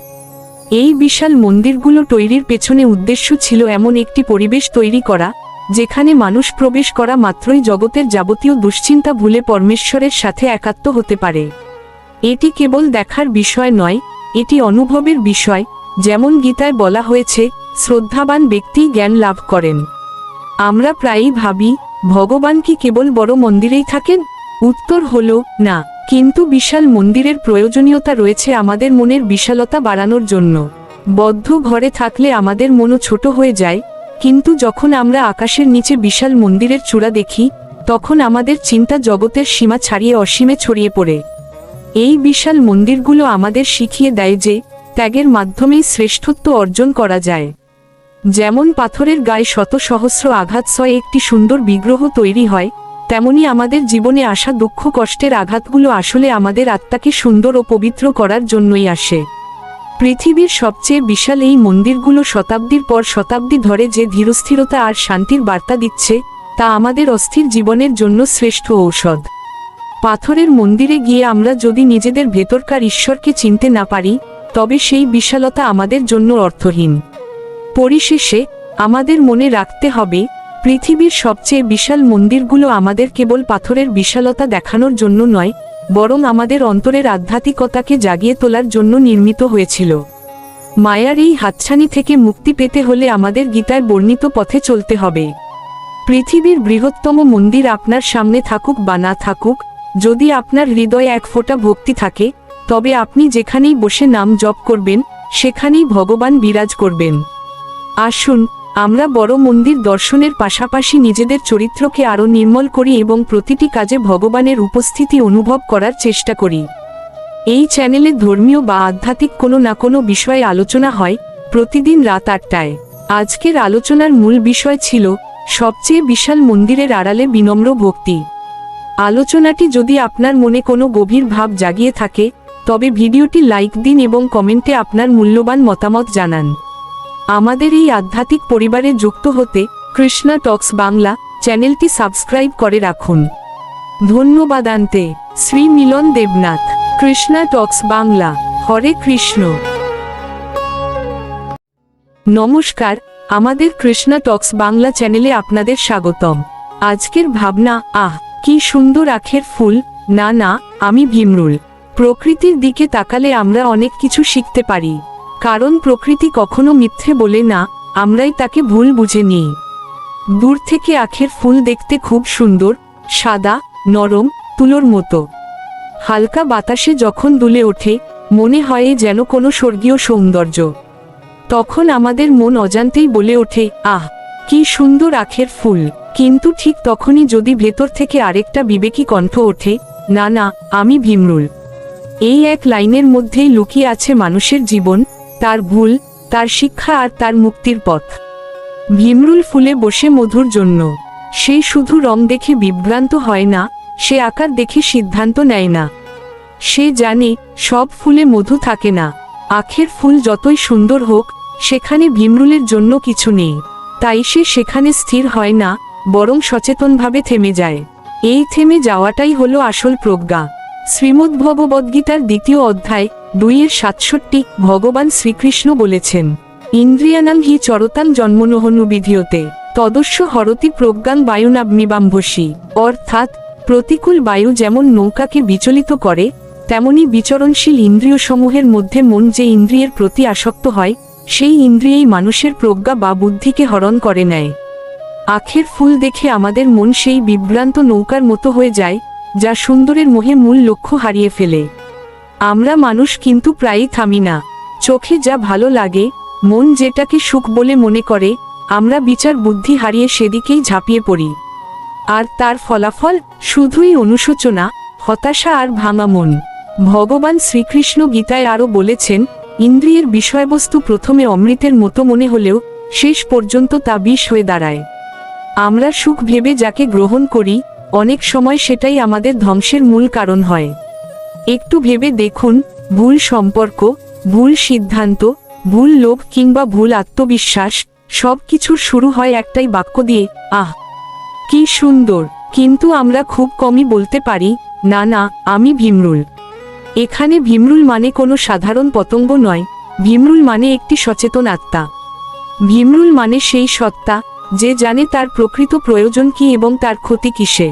এই বিশাল মন্দিরগুলো তৈরির পেছনে উদ্দেশ্য ছিল এমন একটি পরিবেশ তৈরি করা, যেখানে মানুষ প্রবেশ করা মাত্রই জগতের যাবতীয় দুশ্চিন্তা ভুলে পরমেশ্বরের সাথে একাত্ম হতে পারে। এটি কেবল দেখার বিষয় নয়, এটি অনুভবের বিষয়। যেমন গীতায় বলা হয়েছে, শ্রদ্ধাবান ব্যক্তি জ্ঞান লাভ করেন। আমরা প্রায়ই ভাবি, ভগবান কি কেবল বড় মন্দিরেই থাকেন? উত্তর হলো না, কিন্তু বিশাল মন্দিরের প্রয়োজনীয়তা রয়েছে আমাদের মনের বিশালতা বাড়ানোর জন্য। বদ্ধ ঘরে থাকলে আমাদের মনও ছোট হয়ে যায়, কিন্তু যখন আমরা আকাশের নিচে বিশাল মন্দিরের চূড়া দেখি, তখন আমাদের চিন্তা জগতের সীমা ছাড়িয়ে অসীমে ছড়িয়ে পড়ে। এই বিশাল মন্দিরগুলো আমাদের শিখিয়ে দেয় যে ত্যাগের মাধ্যমেই শ্রেষ্ঠত্ব অর্জন করা যায়। যেমন পাথরের গায়ে শত সহস্র আঘাত সয়ে একটি সুন্দর বিগ্রহ তৈরি হয়, তেমনি আমাদের জীবনে আসা দুঃখ কষ্টের আঘাতগুলো আসলে আমাদের আত্মাকে সুন্দর ও পবিত্র করার জন্যই আসে। পৃথিবীর সবচেয়ে বিশাল এই মন্দিরগুলো শতাব্দীর পর শতাব্দী ধরে যে ধীরস্থিরতা আর শান্তির বার্তা দিচ্ছে, তা আমাদের অস্থির জীবনের জন্য শ্রেষ্ঠ ঔষধ। পাথরের মন্দিরে গিয়ে আমরা যদি নিজেদের ভেতরকার ঈশ্বরকে চিনতে না পারি, তবে সেই বিশালতা আমাদের জন্য অর্থহীন। পরিশেষে আমাদের মনে রাখতে হবে, পৃথিবীর সবচেয়ে বিশাল মন্দিরগুলো আমাদের কেবল পাথরের বিশালতা দেখানোর জন্য নয়, বরং আমাদের অন্তরের আধ্যাত্মিকতাকে জাগিয়ে তোলার জন্য নির্মিত হয়েছিল। মায়ার এই হাতছানি থেকে মুক্তি পেতে হলে আমাদের গীতায় বর্ণিত পথে চলতে হবে। পৃথিবীর বৃহত্তম মন্দির আপনার সামনে থাকুক বা না থাকুক, যদি আপনার হৃদয়ে এক ফোঁটা ভক্তি থাকে, তবে আপনি যেখানেই বসে নাম জপ করবেন, সেখানেই ভগবান বিরাজ করবেন। আসুন, আমরা বড় মন্দির দর্শনের পাশাপাশি নিজেদের চরিত্রকে আরও নির্মল করি এবং প্রতিটি কাজে ভগবানের উপস্থিতি অনুভব করার চেষ্টা করি। এই চ্যানেলে ধর্মীয় বা আধ্যাত্মিক কোনো না কোনো বিষয়ে আলোচনা হয়, প্রতিদিন রাত 8টায়। আজকের আলোচনার মূল বিষয় ছিল সবচেয়ে বিশাল মন্দিরের আড়ালে বিনম্র ভক্তি। আলোচনাটি যদি আপনার মনে কোনো গভীর ভাব জাগিয়ে থাকে, তবে ভিডিওটি লাইক দিন এবং কমেন্টে আপনার মূল্যবান মতামত জানান। আমাদের এই আধ্যাত্মিক পরিবারে যুক্ত হতে কৃষ্ণা টক্স বাংলা চ্যানেলটি সাবস্ক্রাইব করে রাখুন। ধন্যবাদ। আনতে শ্রী মিলন দেবনাথ। কৃষ্ণা টক্স বাংলা। হরে কৃষ্ণ। নমস্কার, আমাদের কৃষ্ণা টক্স বাংলা চ্যানেলে আপনাদের স্বাগতম। আজকের ভাবনা, কি সুন্দর আখের ফুল। না না, আমি ভীমরুল। প্রকৃতির দিকে তাকালে আমরা অনেক কিছু শিখতে পারি, কারণ প্রকৃতি কখনো মিথ্যে বলে না, আমরাই তাকে ভুল বুঝে নিই। দূর থেকে আখের ফুল দেখতে খুব সুন্দর, সাদা, নরম, তুলোর মতো। হালকা বাতাসে যখন দুলে ওঠে, মনে হয় যেন কোনো স্বর্গীয় সৌন্দর্য। তখন আমাদের মন অজান্তেই বলে ওঠে, কি সুন্দর আখের ফুল। কিন্তু ঠিক তখনই যদি ভেতর থেকে আরেকটা বিবেকী কণ্ঠ ওঠে, না না, আমি ভীমরুল। এই এক লাইনের মধ্যেই লুকিয়ে আছে মানুষের জীবন, তার ভুল, তার শিক্ষা আর তার মুক্তির পথ। ভীমরুল ফুলে বসে মধুর জন্য। সে শুধু রং দেখে বিভ্রান্ত হয় না, সে আকার দেখে সিদ্ধান্ত নেয় না। সে জানে সব ফুলে মধু থাকে না। আখের ফুল যতই সুন্দর হোক, সেখানে ভীমরুলের জন্য কিছু নেই। তাই সে সেখানে স্থির হয় না, বরং সচেতনভাবে থেমে যায়। এই থেমে যাওয়াটাই হলো আসল প্রজ্ঞা। শ্রীমদ্ভগবদ্গীতার 2য় অধ্যায় 2:67 ভগবান শ্রীকৃষ্ণ বলেছেন, ইন্দ্রিয়ানাং হি চরতাং জন্মনোহনুবিধীয়তে তদস্য হরতি প্রজ্ঞাং বায়ুনাগ্নিবাম্ভসী। অর্থাৎ, প্রতিকূল বায়ু যেমন নৌকাকে বিচলিত করে, তেমনি বিচরণশীল ইন্দ্রিয়সমূহের মধ্যে মন যে ইন্দ্রিয়ের প্রতি আসক্ত হয়, সেই ইন্দ্রিয়েই মানুষের প্রজ্ঞা বা বুদ্ধিকে হরণ করে নেয়। আখের ফুল দেখে আমাদের মন সেই বিভ্রান্ত নৌকার মতো হয়ে যায়, যা সুন্দরের মোহে মূল লক্ষ্য হারিয়ে ফেলে। আমরা মানুষ কিন্তু প্রায়ই থামি না। চোখে যা ভালো লাগে, মন যেটাকে সুখ বলে মনে করে, আমরা বিচার বুদ্ধি হারিয়ে সেদিকেই ঝাঁপিয়ে পড়ি। আর তার ফলাফল শুধুই অনুশোচনা, হতাশা আর ভাঙা মন। ভগবান শ্রীকৃষ্ণ গীতায় আরও বলেছেন, ইন্দ্রিয়ের বিষয়বস্তু প্রথমে অমৃতের মতো মনে হলেও শেষ পর্যন্ত তা বিষ হয়ে দাঁড়ায়। আমরা সুখ ভেবে যাকে গ্রহণ করি, অনেক সময় সেটাই আমাদের ধ্বংসের মূল কারণ হয়। একটু ভেবে দেখুন, ভুল সম্পর্ক, ভুল সিদ্ধান্ত, ভুল লোভ কিংবা ভুল আত্মবিশ্বাস, সব কিছুর শুরু হয় একটাই বাক্য দিয়ে, কি সুন্দর। কিন্তু আমরা খুব কমই বলতে পারি, না না, আমি ভীমরুল। এখানে ভীমরুল মানে কোনো সাধারণ পতঙ্গ নয়, ভীমরুল মানে একটি সচেতন আত্মা। ভীমরুল মানে সেই সত্তা, যে জানে তার প্রকৃত প্রয়োজন কি এবং তার ক্ষতি কিসে।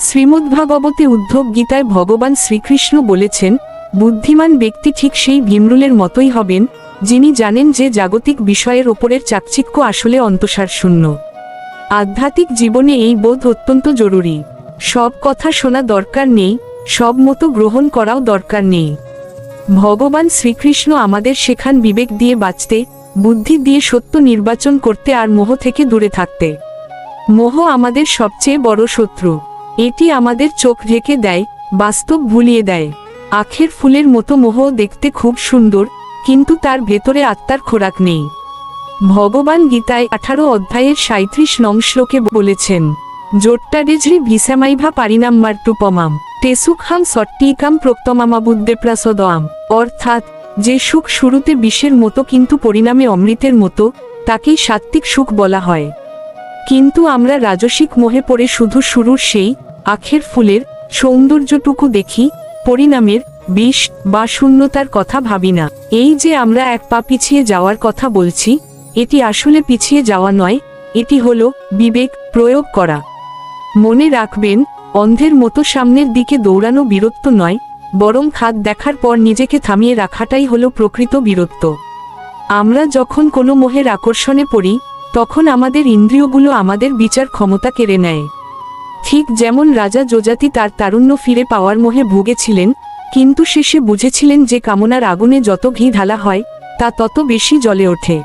শ্রীমদ্ভাগবতে উদ্ধব গীতায় ভগবান শ্রীকৃষ্ণ বলেছেন, বুদ্ধিমান ব্যক্তি ঠিক সেই ভীমরুলের মতোই হবেন, যিনি জানেন যে জাগতিক বিষয়ের ওপরের চাকচিক্য আসলে অন্তঃসারশূন্য। আধ্যাত্মিক জীবনে এই বোধ অত্যন্ত জরুরি। সব কথা শোনা দরকার নেই, সব মতো গ্রহণ করাও দরকার নেই। ভগবান শ্রীকৃষ্ণ আমাদের শেখান বিবেক দিয়ে বাঁচতে, বুদ্ধি দিয়ে সত্য নির্বাচন করতে আর মোহ থেকে দূরে থাকতে। মোহ আমাদের সবচেয়ে বড় শত্রু। এটি আমাদের চোখ ঢেকে দেয়, বাস্তব ভুলিয়ে দেয়। আখের ফুলের মতো মোহ দেখতে খুব সুন্দর, কিন্তু তার ভেতরে আত্মার খোরাক নেই। ভগবান গীতায় 18 অধ্যায়ের 37 নং শ্লোকে বলেছেন, জোট্টাডেঝ্রি ভিসামাইভা পারিনাম্মার্টুপমাম টেসুকহাম সট্টিকাম প্রক্তমামাবুদ্দে প্রাসদয়াম। অর্থাৎ, যে সুখ শুরুতে বিষের মতো কিন্তু পরিণামে অমৃতের মতো, তাকেই সাত্ত্বিক সুখ বলা হয়। কিন্তু আমরা রাজসিক মোহে পড়ে শুধু শুরুর সেই আখের ফুলের সৌন্দর্যটুকু দেখি, পরিণামের বিষ বা শূন্যতার কথা ভাবি না। এই যে আমরা এক পা পিছিয়ে যাওয়ার কথা বলছি, এটি আসলে পিছিয়ে যাওয়া নয়, এটি হলো বিবেক প্রয়োগ করা। মনে রাখবেন, অন্ধের মতো সামনের দিকে দৌড়ানো বীরত্ব নয়, বরং খাদ দেখার পর নিজেকে থামিয়ে রাখাটাই হলো প্রকৃত বীরত্ব। আমরা যখন কোনো মোহের আকর্ষণে পড়ি, তখন আমাদের ইন্দ্রিয়গুলো আমাদের বিচার ক্ষমতা কেড়ে নেয়। ঠিক যেমন রাজা যযাতি তার তারুণ্য ফিরে পাওয়ার মোহে ভুগেছিলেন, কিন্তু শেষে বুঝেছিলেন যে কামনার আগুনে যত ঘি ঢালা হয়, তা তত বেশি জ্বলে ওঠে।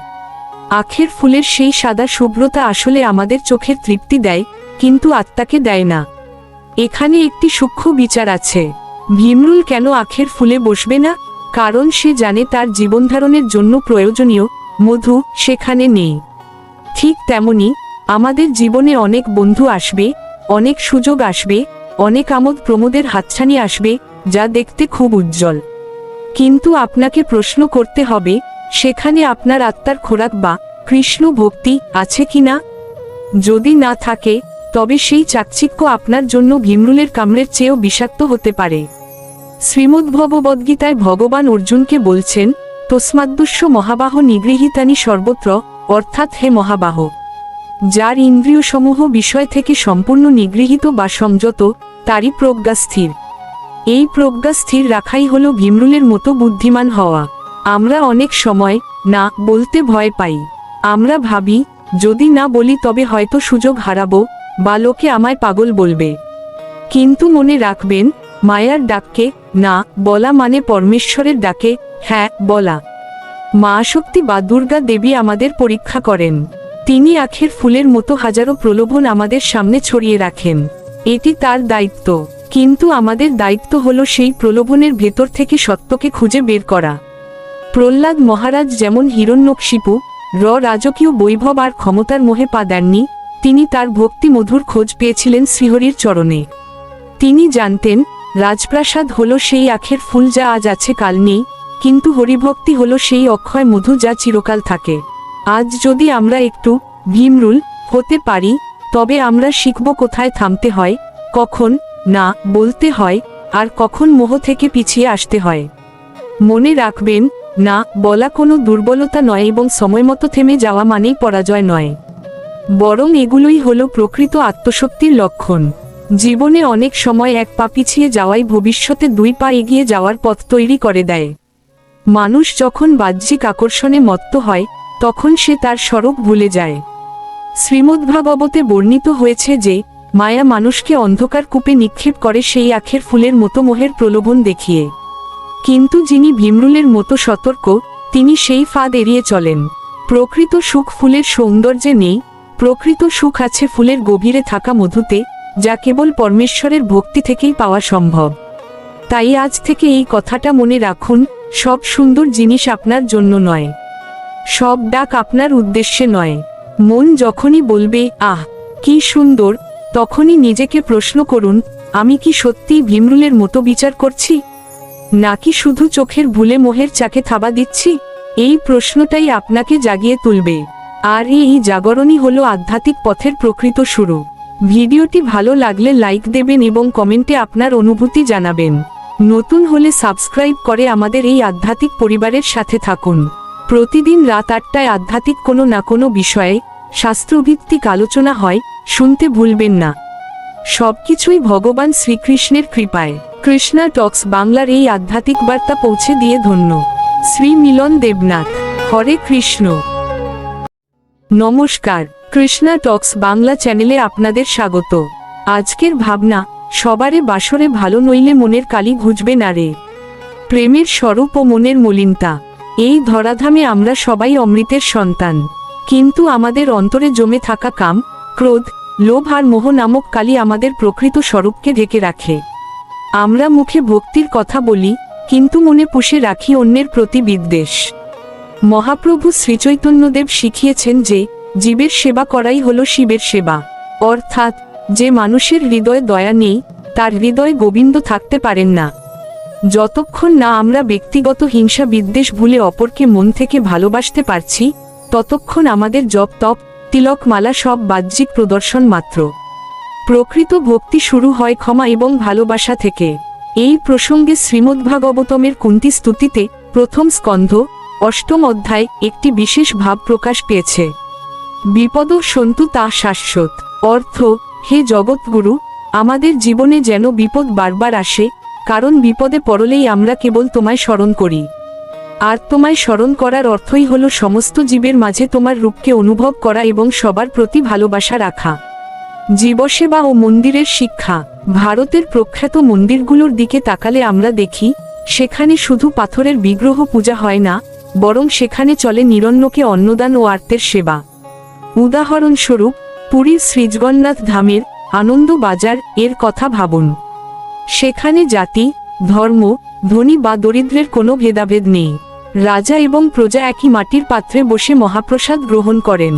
আখের ফুলের সেই সাদা শুভ্রতা আসলে আমাদের চোখের তৃপ্তি দেয়, কিন্তু আত্মাকে দেয় না। এখানে একটি সূক্ষ্ম বিচার আছে। ভীমরুল কেন আখের ফুলে বসবে না? কারণ সে জানে তার জীবনধারণের জন্য প্রয়োজনীয় মধু সেখানে নেই। ঠিক তেমনি আমাদের জীবনে অনেক বন্ধু আসবে, অনেক সুযোগ আসবে, অনেক আমোদ প্রমোদের হাতছানি আসবে, যা দেখতে খুব উজ্জ্বল। কিন্তু আপনাকে প্রশ্ন করতে হবে, সেখানে আপনার আত্মার খোরাক বা কৃষ্ণ ভক্তি আছে কিনা? যদি না থাকে, তবে সেই চাকচিক্য আপনার জন্য ভীমরুলের কামড়ের চেয়েও বিষাক্ত হতে পারে। শ্রীমদ্ভগবদ্গীতায় ভগবান অর্জুনকে বলছেন, তস্মাদ্দুষ্য মহাবাহ নিগৃহীতানি সর্বত্র, অর্থাৎ হে মহাবাহ, যার ইন্দ্রিয়সমূহ বিষয় থেকে সম্পূর্ণ নিগৃহীত বা সংযত, তারই প্রজ্ঞা স্থির। এই প্রজ্ঞা স্থির রাখাই হল ভীমরুলের মতো বুদ্ধিমান হওয়া। আমরা অনেক সময় না বলতে ভয় পাই। আমরা ভাবি, যদি না বলি তবে হয়তো সুযোগ হারাবো, বা লোকে আমায় পাগল বলবে। কিন্তু মনে রাখবেন, মায়ার ডাককে না বলা মানে পরমেশ্বরের ডাকে হ্যাঁ বলা। মা শক্তি বা দুর্গা দেবী আমাদের পরীক্ষা করেন। তিনি আখের ফুলের মতো হাজারো প্রলোভন আমাদের সামনে ছড়িয়ে রাখেন। এটি তার দায়িত্ব, কিন্তু আমাদের দায়িত্ব হলো সেই প্রলোভনের ভেতর থেকে সত্যকে খুঁজে বের করা। প্রহ্লাদ মহারাজ যেমন হিরণ্যকশিপু রাজকীয় বৈভব আর ক্ষমতার মোহে পা দেননি, তিনি তার ভক্তি মধুর খোঁজ পেয়েছিলেন শ্রীহরির চরণে। তিনি জানতেন, রাজপ্রাসাদ হলো সেই আখের ফুল যা আজ আছে কাল নেই, কিন্তু হরিভক্তি হলো সেই অক্ষয় মধু যা চিরকাল থাকে। আজ যদি আমরা একটু ভীমরুল হতে পারি, তবে আমরা শিখব কোথায় থামতে হয়, কখন না বলতে হয়, আর কখন মোহ থেকে পিছিয়ে আসতে হয়। মনে রাখবেন, না বলা কোনো দুর্বলতা নয় এবং সময়মতো থেমে যাওয়া মানেই পরাজয় নয়, বরং এগুলোই হলো প্রকৃত আত্মশক্তির লক্ষণ। জীবনে অনেক সময় এক পা পিছিয়ে যাওয়াই ভবিষ্যতে দুই পা এগিয়ে যাওয়ার পথ তৈরি করে দেয়। মানুষ যখন বাহ্যিক আকর্ষণে মত্ত হয়, তখন সে তার স্বরূপ ভুলে যায়। শ্রীমদ্ভাগবতে বর্ণিত হয়েছে যে, মায়া মানুষকে অন্ধকার কূপে নিক্ষেপ করে সেই আখের ফুলের মতো মোহের প্রলোভন দেখিয়ে। কিন্তু যিনি ভীমরুলের মতো সতর্ক, তিনি সেই ফাঁদ এড়িয়ে চলেন। প্রকৃত সুখ ফুলের সৌন্দর্যে নেই, প্রকৃত সুখ আছে ফুলের গভীরে থাকা মধুতে, যা কেবল পরমেশ্বরের ভক্তি থেকেই পাওয়া সম্ভব। তাই আজ থেকে এই কথাটা মনে রাখুন, সব সুন্দর জিনিস আপনার জন্য নয়, সব ডাক আপনার উদ্দেশ্যে নয়। মন যখনই বলবে আহ কি সুন্দর, তখনই নিজেকে প্রশ্ন করুন, আমি কি সত্যিই ভীমরুলের মতো বিচার করছি, নাকি শুধু চোখের ভুলে মোহের চাকে থাবা দিচ্ছি? এই প্রশ্নটাই আপনাকে জাগিয়ে তুলবে। আর এই জাগরণই হলো আধ্যাত্মিক পথের প্রকৃত শুরু। ভিডিওটি ভালো লাগলে লাইক দেবেন এবং কমেন্টে আপনার অনুভূতি জানাবেন। নতুন হলে সাবস্ক্রাইব করে আমাদের এই আধ্যাত্মিক পরিবারের সাথে থাকুন। প্রতিদিন রাত 8টায় আধ্যাত্মিক কোনো না কোনো বিষয়ে শাস্ত্রভিত্তিক আলোচনা হয়, শুনতে ভুলবেন না। সবকিছুই ভগবান শ্রীকৃষ্ণের কৃপায়। কৃষ্ণা টক্স বাংলার এই আধ্যাত্মিক বার্তা পৌঁছে দিয়ে ধন্য শ্রী মিলন দেবনাথ। হরে কৃষ্ণ। নমস্কার, কৃষ্ণা টক্স বাংলা চ্যানেলে আপনাদের স্বাগত। আজকের ভাবনা, সবারে বাসরে ভালো নইলে মনের কালি ঘুচবে না রে। প্রেমের স্বরূপ ও মনের মলিনতা। এই ধরাধামে আমরা সবাই অমৃতের সন্তান, কিন্তু আমাদের অন্তরে জমে থাকা কাম, ক্রোধ, লোভ আর মোহ নামক কালি আমাদের প্রকৃত স্বরূপকে ঢেকে রাখে। আমরা মুখে ভক্তির কথা বলি, কিন্তু মনে পুষে রাখি অন্যের প্রতি বিদ্বেষ। মহাপ্রভু শ্রীচৈতন্যদেব শিখিয়েছেন যে, জীবের সেবা করাই হলো শিবের সেবা। অর্থাৎ, যে মানুষের হৃদয়ে দয়া নেই, তার হৃদয়ে গোবিন্দ থাকতে পারেন না। যতক্ষণ না আমরা ব্যক্তিগত হিংসা বিদ্বেষ ভুলে অপরকে মন থেকে ভালোবাসতে পারছি, ততক্ষণ আমাদের জপ তপ তিলক মালা সব বাহ্যিক প্রদর্শন মাত্র। প্রকৃত ভক্তি শুরু হয় ক্ষমা এবং ভালোবাসা থেকে। এই প্রসঙ্গে শ্রীমদ্ভাগবতমের কুন্তী স্তুতিতে প্রথম স্কন্ধ 8ম অধ্যায় একটি বিশেষ ভাব প্রকাশ পেয়েছে। বিপদ সন্তু তা শাশ্বত। অর্থ, হে জগৎগুরু, আমাদের জীবনে যেন বিপদ বারবার আসে, কারণ বিপদে পড়লেই আমরা কেবল তোমায় স্মরণ করি। আর তোমায় স্মরণ করার অর্থই হলো সমস্ত জীবের মাঝে তোমার রূপকে অনুভব করা এবং সবার প্রতি ভালোবাসা রাখা। জীবসেবা ও মন্দিরের শিক্ষা। ভারতের প্রখ্যাত মন্দিরগুলোর দিকে তাকালে আমরা দেখি, সেখানে শুধু পাথরের বিগ্রহ পূজা হয় না, বরং সেখানে চলে নিরন্নকে অন্নদান ও আর্তের সেবা। উদাহরণস্বরূপ, পুরীর শ্রীজগন্নাথ ধামের আনন্দ বাজার এর কথা ভাবুন। সেখানে জাতি, ধর্ম, ধনী বা দরিদ্রের কোনো ভেদাভেদ নেই। রাজা এবং প্রজা একই মাটির পাত্রে বসে মহাপ্রসাদ গ্রহণ করেন।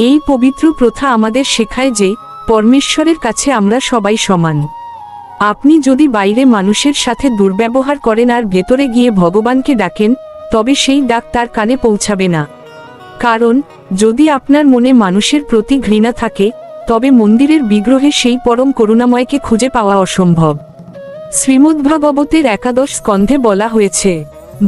এই পবিত্র প্রথা আমাদের শেখায় যে, পরমেশ্বরের কাছে আমরা সবাই সমান। আপনি যদি বাইরে মানুষের সাথে দুর্ব্যবহার করেন আর ভেতরে গিয়ে ভগবানকে ডাকেন, তবে সেই ডাক তার কানে পৌঁছাবে না। কারণ, যদি আপনার মনে মানুষের প্রতি ঘৃণা থাকে, তবে মন্দিরের বিগ্রহে সেই পরম করুণাময়কে খুঁজে পাওয়া অসম্ভব। শ্রীমদ্ভাগবতের একাদশ স্কন্ধে বলা হয়েছে,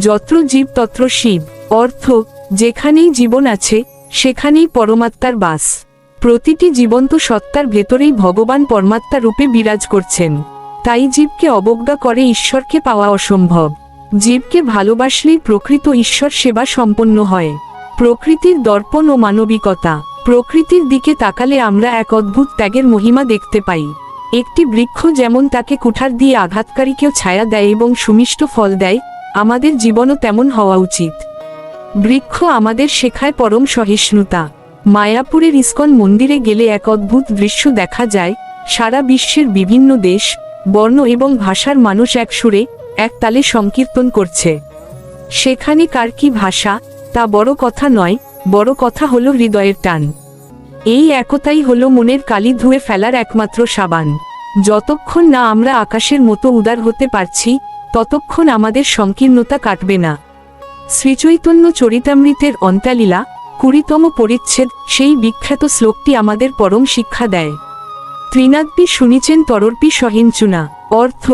যত্র জীব তত্র শিব, অর্থ যেখানেই জীবন আছে সেখানেই পরমাত্মার বাস। প্রতিটি জীবন্ত সত্তার ভেতরেই ভগবান পরমাত্মা রূপে বিরাজ করছেন। তাই জীবকে অবজ্ঞা করে ঈশ্বরকে পাওয়া অসম্ভব। জীবকে ভালোবাসলেই প্রকৃত ঈশ্বর সেবা সম্পন্ন হয়। প্রকৃতির দর্পণ ও মানবিকতা। প্রকৃতির দিকে তাকালে আমরা এক অদ্ভুত ত্যাগের মহিমা দেখতে পাই। একটি বৃক্ষ যেমন তাকে কুঠার দিয়ে আঘাতকারীকেও ছায়া দেয় এবং সুমিষ্ট ফল দেয়, আমাদের জীবনও তেমন হওয়া উচিত। বৃক্ষ আমাদের শেখায় পরম সহিষ্ণুতা। মায়াপুরের ইস্কন মন্দিরে গেলে এক অদ্ভুত দৃশ্য দেখা যায়। সারা বিশ্বের বিভিন্ন দেশ, বর্ণ এবং ভাষার মানুষ এক সুরে, এক তালে সংকীর্তন করছে। সেখানে কার কি ভাষা তা বড় কথা নয়, বড় কথা হলো হৃদয়ের টান। এই একতাই হলো মনের কালি ধুয়ে ফেলার একমাত্র সাবান। যতক্ষণ না আমরা আকাশের মতো উদার হতে পারছি, ততক্ষণ আমাদের সংকীর্ণতা কাটবে না। শ্রীচৈতন্য চরিতামৃতের অন্ত্যলীলা 20তম পরিচ্ছেদ সেই বিখ্যাত শ্লোকটি আমাদের পরম শিক্ষা দেয়। ত্রিনাদ্পি শুনিছেন তরর্পি সহিঞ্চুনা, অর্থ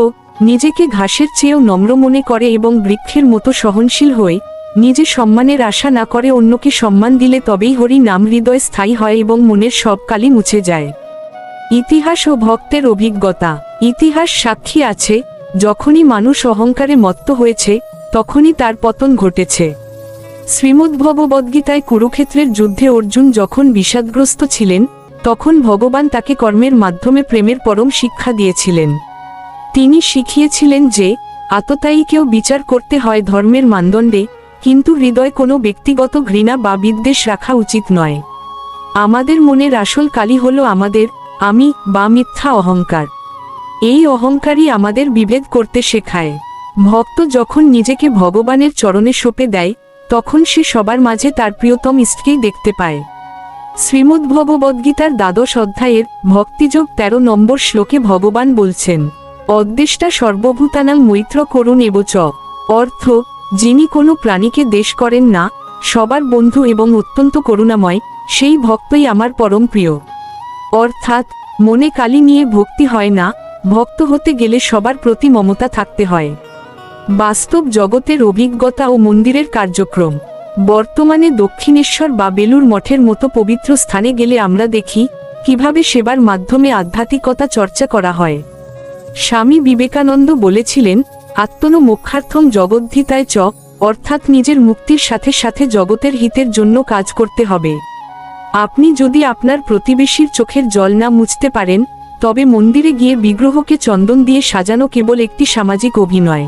নিজেকে ঘাসের চেয়েও নম্র মনে করে এবং বৃক্ষের মতো সহনশীল হয়ে নিজে সম্মানের আশা না করে অন্যকে সম্মান দিলে তবেই হরি নাম হৃদয় স্থায়ী হয় এবং মনের সব কালি মুছে যায়। ইতিহাস ও ভক্তের অভিজ্ঞতা। ইতিহাস সাক্ষী আছে, যখনই মানুষ অহংকারে মত্ত হয়েছে তখনই তার পতন ঘটেছে। শ্রীমদ্ভগবদ্গীতায় কুরুক্ষেত্রের যুদ্ধে অর্জুন যখন বিষাদগ্রস্ত ছিলেন, তখন ভগবান তাকে কর্মের মাধ্যমে প্রেমের পরম শিক্ষা দিয়েছিলেন। তিনি শিখিয়েছিলেন যে আততায়ীকেও বিচার করতে হয় ধর্মের মানদণ্ডে, কিন্তু হৃদয় কোনো ব্যক্তিগত ঘৃণা বা বিদ্বেষ রাখা উচিত নয়। আমাদের মনের আসল কালি হলো আমাদের আমি বা মিথ্যা অহংকার। এই অহংকারই আমাদের বিভেদ করতে শেখায়। ভক্ত যখন নিজেকে ভগবানের চরণে সঁপে দেয়, তখন সে সবার মাঝে তার প্রিয়তম ইষ্টকেই দেখতে পায়। শ্রীমদ্ভগবদ্গীতার দ্বাদশ অধ্যায়ের ভক্তিযোগ 13 নম্বর শ্লোকে ভগবান বলছেন, অদ্দেষ্টা সর্বভূতানাং মৈত্র করুণ এবচ, অর্থ যিনি কোনো প্রাণীকে দ্বেষ করেন না, সবার বন্ধু এবং অত্যন্ত করুণাময়, সেই ভক্তই আমার পরম প্রিয়। অর্থাৎ মনে কালি নিয়ে ভক্তি হয় না, ভক্ত হতে গেলে সবার প্রতি মমতা থাকতে হয়। বাস্তব জগতের অভিজ্ঞতা ও মন্দিরের কার্যক্রম। বর্তমানে দক্ষিণেশ্বর বা বেলুর মঠের মতো পবিত্র স্থানে গেলে আমরা দেখি কিভাবে সেবার মাধ্যমে আধ্যাত্মিকতা চর্চা করা হয়। স্বামী বিবেকানন্দ বলেছিলেন, আত্মনো মোক্ষার্থম জগদ্ধিতায় চ, অর্থাৎ নিজের মুক্তির সাথে সাথে জগতের হিতের জন্য কাজ করতে হবে। আপনি যদি আপনার প্রতিবেশীর চোখের জল না মুছতে পারেন, তবে মন্দিরে গিয়ে বিগ্রহকে চন্দন দিয়ে সাজানো কেবল একটি সামাজিক অভিনয়।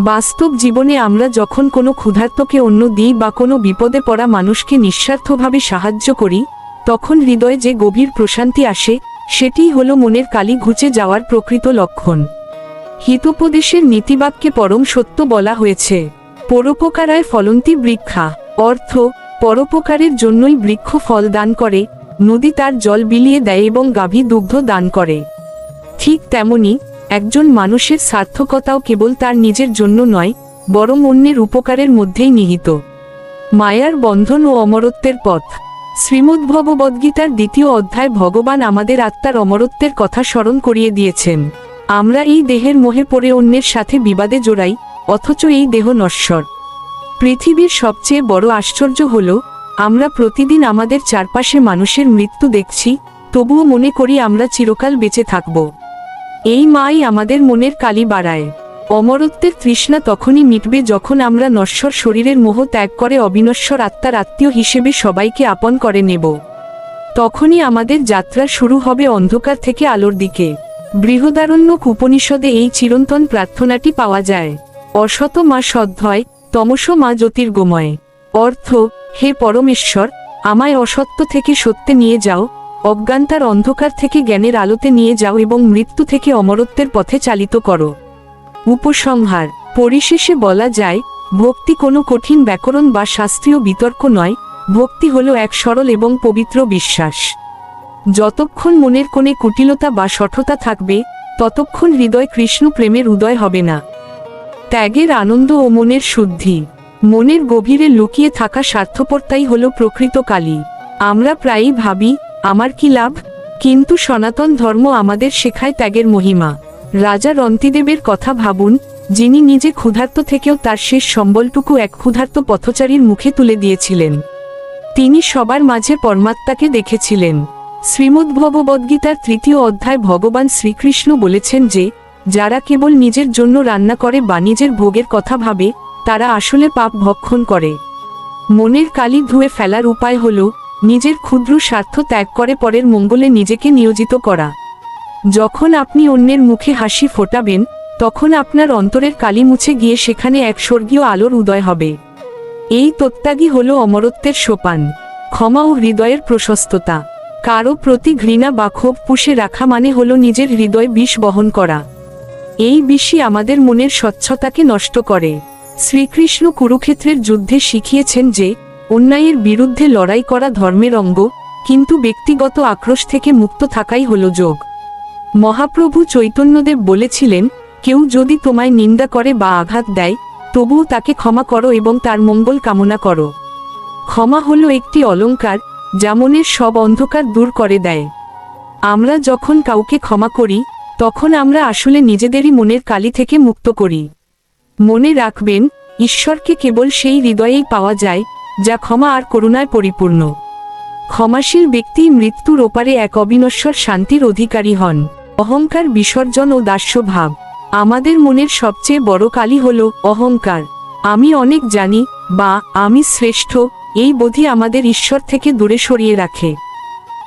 বাস্তব জীবনে আমরা যখন কোনো ক্ষুধার্তকে অন্ন দিই বা কোনো বিপদে পড়া মানুষকে নিঃস্বার্থভাবে সাহায্য করি, তখন হৃদয়ে যে গভীর প্রশান্তি আসে, সেটিই হলো মনের কালি ঘুচে যাওয়ার প্রকৃত লক্ষণ। হিতোপদেশের নীতিবাক্যে পরম সত্য বলা হয়েছে, পরোপকারায় ফলন্তি বৃক্ষা, অর্থ পরোপকারের জন্যই বৃক্ষ ফল দান করে, নদী তার জল বিলিয়ে দেয় এবং গাভী দুগ্ধ দান করে। ঠিক তেমনি একজন মানুষের সার্থকতাও কেবল তার নিজের জন্য নয়, বরং অন্যের উপকারের মধ্যেই নিহিত। মায়ার বন্ধন ও অমরত্বের পথ। শ্রীমদ্ভগবদ্গীতার 2য় অধ্যায় ভগবান আমাদের আত্মার অমরত্বের কথা স্মরণ করিয়ে দিয়েছেন। আমরা এই দেহের মোহে পড়ে অন্যের সাথে বিবাদে জড়াই, অথচ এই দেহ নশ্বর। পৃথিবীর সবচেয়ে বড় আশ্চর্য হল, আমরা প্রতিদিন আমাদের চারপাশে মানুষের মৃত্যু দেখছি, তবুও মনে করি আমরা চিরকাল বেঁচে থাকব। এই মাই আমাদের মনের কালি বাড়ায়। অমরত্বের তৃষ্ণা তখনই মিটবে যখন আমরা নশ্বর শরীরের মোহ ত্যাগ করে অবিনশ্বর আত্মার আত্মীয় হিসেবে সবাইকে আপন করে নেব। তখনই আমাদের যাত্রা শুরু হবে অন্ধকার থেকে আলোর দিকে। বৃহদারণ্যক উপনিষদে এই চিরন্তন প্রার্থনাটি পাওয়া যায়, অসত মা সদ্ভয়, তমস মা জ্যোতির্গময়। অর্থ, হে পরমেশ্বর, আমায় অসত্য থেকে সত্যে নিয়ে যাও, অজ্ঞানতার অন্ধকার থেকে জ্ঞানের আলোতে নিয়ে যাও এবং মৃত্যু থেকে অমরত্বের পথে চালিত করো। উপসংহার। পরিশেষে বলা যায়, ভক্তি কোনো কঠিন ব্যাকরণ বা শাস্ত্রীয় বিতর্ক নয়, ভক্তি হলো এক সরল এবং পবিত্র বিশ্বাস। যতক্ষণ মনের কোণে কুটিলতা বা শঠতা থাকবে, ততক্ষণ হৃদয় কৃষ্ণ প্রেমের উদয় হবে না। ত্যাগের আনন্দ ও মনের শুদ্ধি। মনের গভীরে লুকিয়ে থাকা স্বার্থপরতাই হলো প্রকৃত কালি। আমরা প্রায়ই ভাবি, আমার কি লাভ? কিন্তু সনাতন ধর্ম আমাদের শেখায় ত্যাগের মহিমা। রাজা রন্তিদেবের কথা ভাবুন, যিনি নিজে ক্ষুধার্ত থেকেও তার শেষ সম্বলটুকু এক ক্ষুধার্ত পথচারীর মুখে তুলে দিয়েছিলেন। তিনি সবার মাঝে পরমাত্মাকে দেখেছিলেন। শ্রীমদ্ভগবদ্গীতার 3য় অধ্যায় ভগবান শ্রীকৃষ্ণ বলেছেন যে, যারা কেবল নিজের জন্য রান্না করে বা নিজের ভোগের কথা ভাবে, তারা আসলে পাপ ভক্ষণ করে। মনের কালি ধুয়ে ফেলার উপায় হল নিজের ক্ষুদ্র স্বার্থ ত্যাগ করে পরের মঙ্গলে নিজেকে নিয়োজিত করা। যখন আপনি অন্যের মুখে হাসি ফোটাবেন, তখন আপনার অন্তরের কালি মুছে গিয়ে সেখানে এক স্বর্গীয় আলোর উদয় হবে। এই তত্ত্বাগী হল অমরত্বের সোপান। ক্ষমা ও হৃদয়ের প্রশস্ততা। কারো প্রতি ঘৃণা বা ক্ষোভ পুষে রাখা মানে হল নিজের হৃদয় বিষ বহন করা। এই বিষই আমাদের মনের স্বচ্ছতাকে নষ্ট করে। শ্রীকৃষ্ণ কুরুক্ষেত্রের যুদ্ধে শিখিয়েছেন যে, অন্যায়ের বিরুদ্ধে লড়াই করা ধর্মের অঙ্গ, কিন্তু ব্যক্তিগত আক্রোশ থেকে মুক্ত থাকাই হল যোগ। মহাপ্রভু চৈতন্যদেব বলেছিলেন, কেউ যদি তোমায় নিন্দা করে বা আঘাত দেয়, তবুও তাকে ক্ষমা করো এবং তার মঙ্গল কামনা করো। ক্ষমা হলো একটি অলংকার, যা মনের সব অন্ধকার দূর করে দেয়। আমরা যখন কাউকে ক্ষমা করি, তখন আমরা আসলে নিজেদেরই মনের কালি থেকে মুক্ত করি। মনে রাখবেন, ঈশ্বরকে কেবল সেই হৃদয়েই পাওয়া যায়, যা ক্ষমা আর করুণায় পরিপূর্ণ। ক্ষমাশীল ব্যক্তি মৃত্যুর ওপারে এক অবিনশ্বর শান্তির অধিকারী হন। অহংকার বিসর্জন ও দাস্যভাব। আমাদের মনের সবচেয়ে বড় কালি হল অহংকার। আমি অনেক জানি বা আমি শ্রেষ্ঠ, এই বোধই আমাদের ঈশ্বর থেকে দূরে সরিয়ে রাখে।